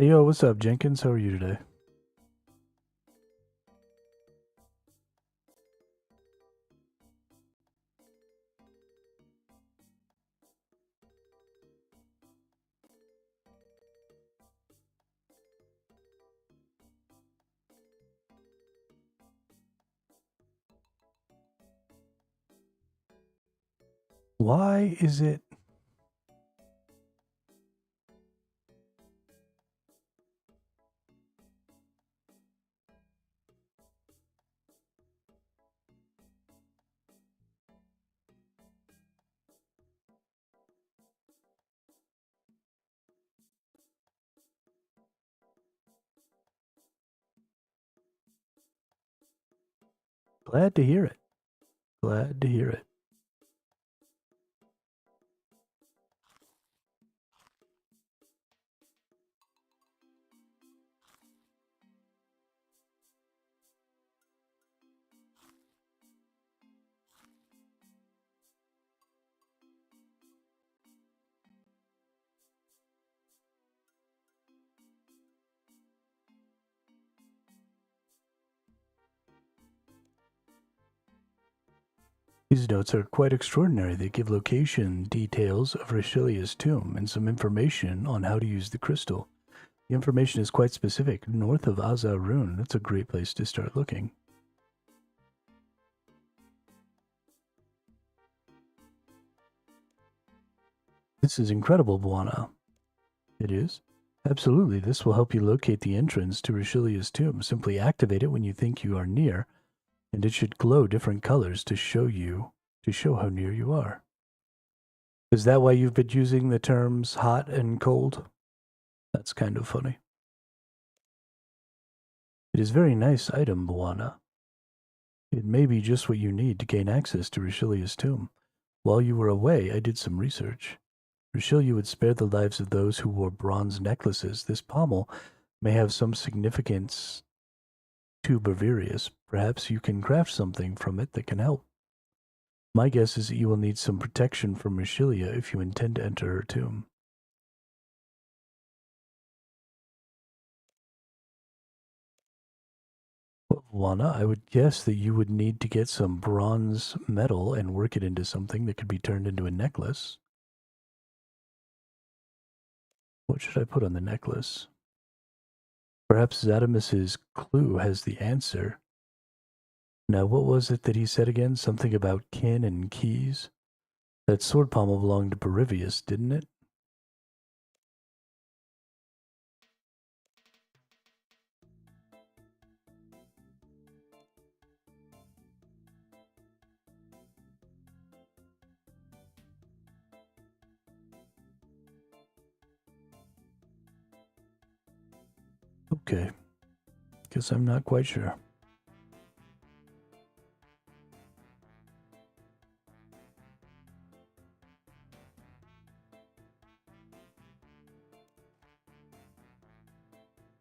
Hey, yo, what's up, Jenkins? How are you today? Why is it... Glad to hear it. Glad to hear it. These notes are quite extraordinary. They give location details of Richelieu's tomb and some information on how to use the crystal. The information is quite specific. North of Azarun. That's a great place to start looking. This is incredible, Buana. It is? Absolutely. This will help you locate the entrance to Richelieu's tomb. Simply activate it when you think you are near, and it should glow different colors to show how near you are. Is that why you've been using the terms hot and cold? That's kind of funny. It is a very nice item, Buana. It may be just what you need to gain access to Richelieu's tomb. While you were away, I did some research. Richelieu would spare the lives of those who wore bronze necklaces. This pommel may have some significance to Bavarius. Perhaps you can craft something from it that can help. My guess is that you will need some protection from Richelieu if you intend to enter her tomb. Well, Lana, I would guess that you would need to get some bronze metal and work it into something that could be turned into a necklace. What should I put on the necklace? Perhaps Zatimus's clue has the answer. Now, what was it that he said again? Something about kin and keys? That sword pommel belonged to Barivius, didn't it? Okay. Guess I'm not quite sure.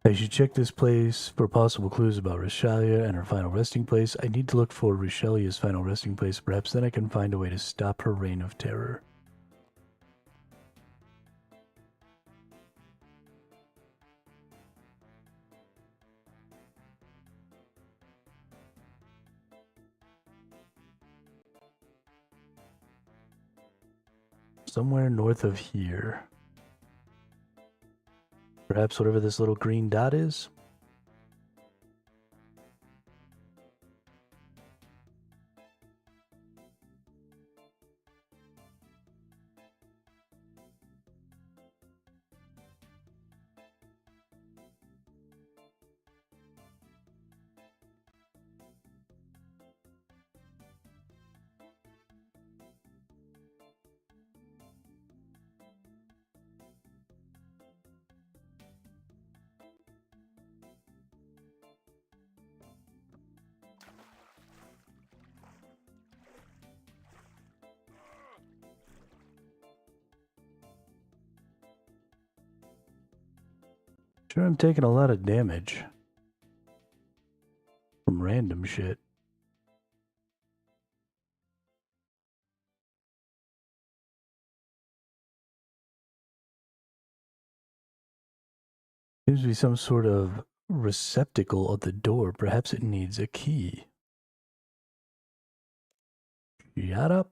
I should check this place for possible clues about Richelieu and her final resting place. I need to look for Richelieu's final resting place. Perhaps then I can find a way to stop her reign of terror. Somewhere north of here. Perhaps whatever this little green dot is? Sure, I'm taking a lot of damage from random shit. Seems to be some sort of receptacle at the door. Perhaps it needs a key. Shut up.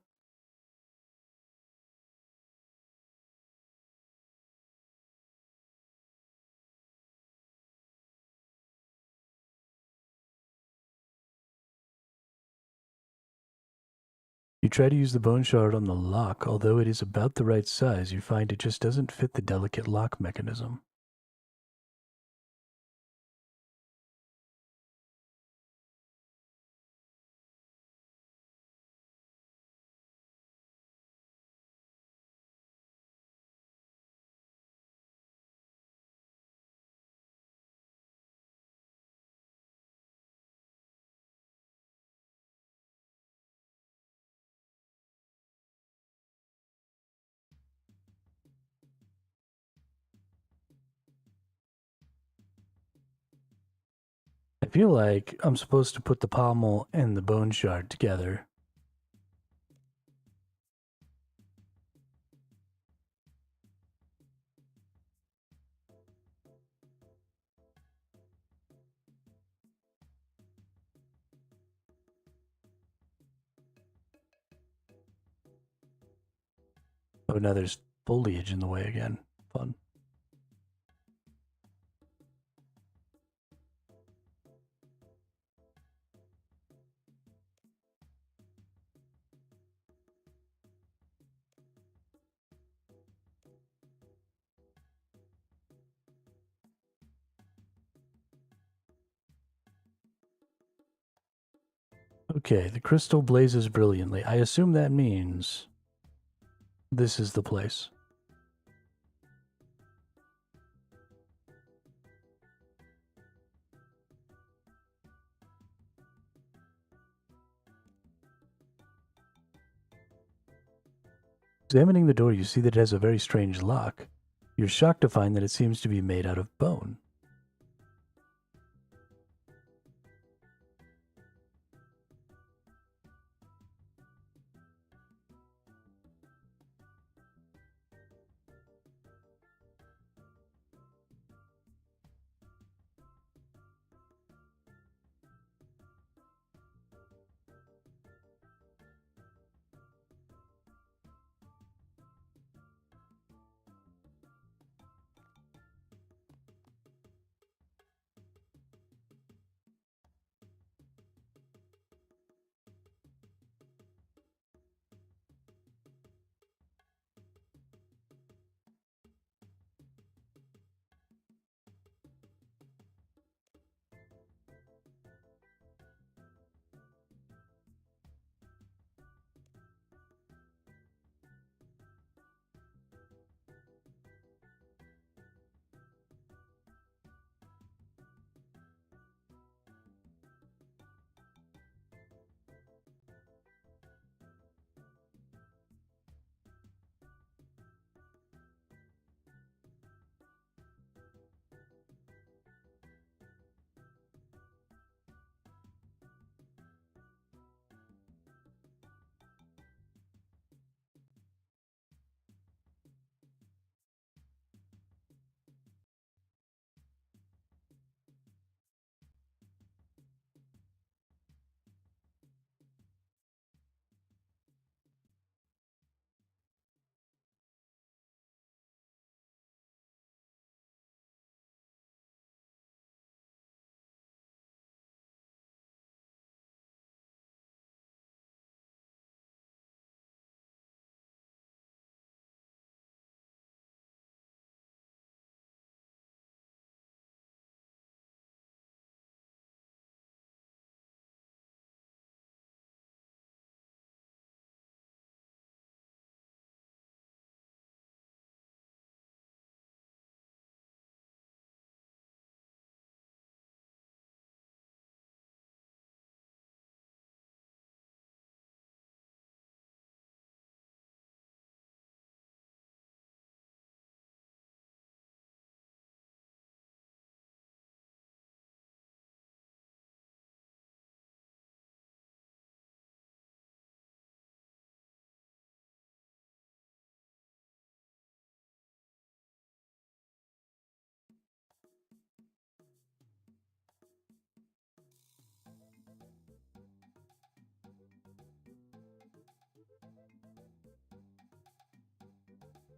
You try to use the bone shard on the lock. Although it is about the right size, you find it just doesn't fit the delicate lock mechanism. I feel like I'm supposed to put the pommel and the bone shard together. Oh, now there's foliage in the way again. Fun. Okay, the crystal blazes brilliantly. I assume that means this is the place. Examining the door, you see that it has a very strange lock. You're shocked to find that it seems to be made out of bone.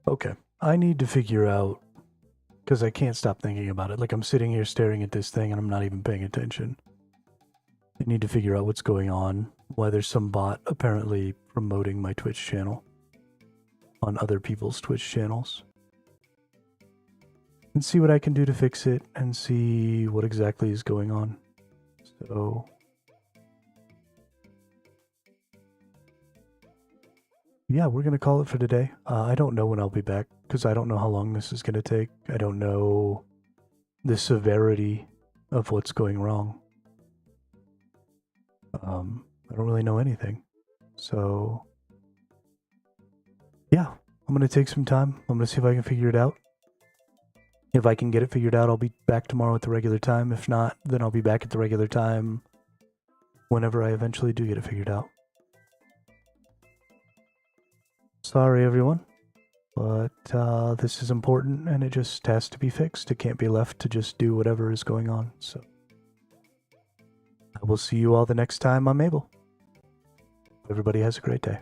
Okay. I need to figure out, because I can't stop thinking about it. Like, I'm sitting here staring at this thing and I'm not even paying attention. I need to figure out what's going on, why there's some bot apparently promoting my Twitch channel on other people's Twitch channels. And see what I can do to fix it and see what exactly is going on. So... yeah, we're going to call it for today. I don't know when I'll be back because I don't know how long this is going to take. I don't know the severity of what's going wrong. I don't really know anything. So, yeah, I'm going to take some time. I'm going to see if I can figure it out. If I can get it figured out, I'll be back tomorrow at the regular time. If not, then I'll be back at the regular time whenever I eventually do get it figured out. Sorry, everyone, but this is important and it just has to be fixed. It can't be left to just do whatever is going on. So I will see you all the next time I'm able. Everybody has a great day.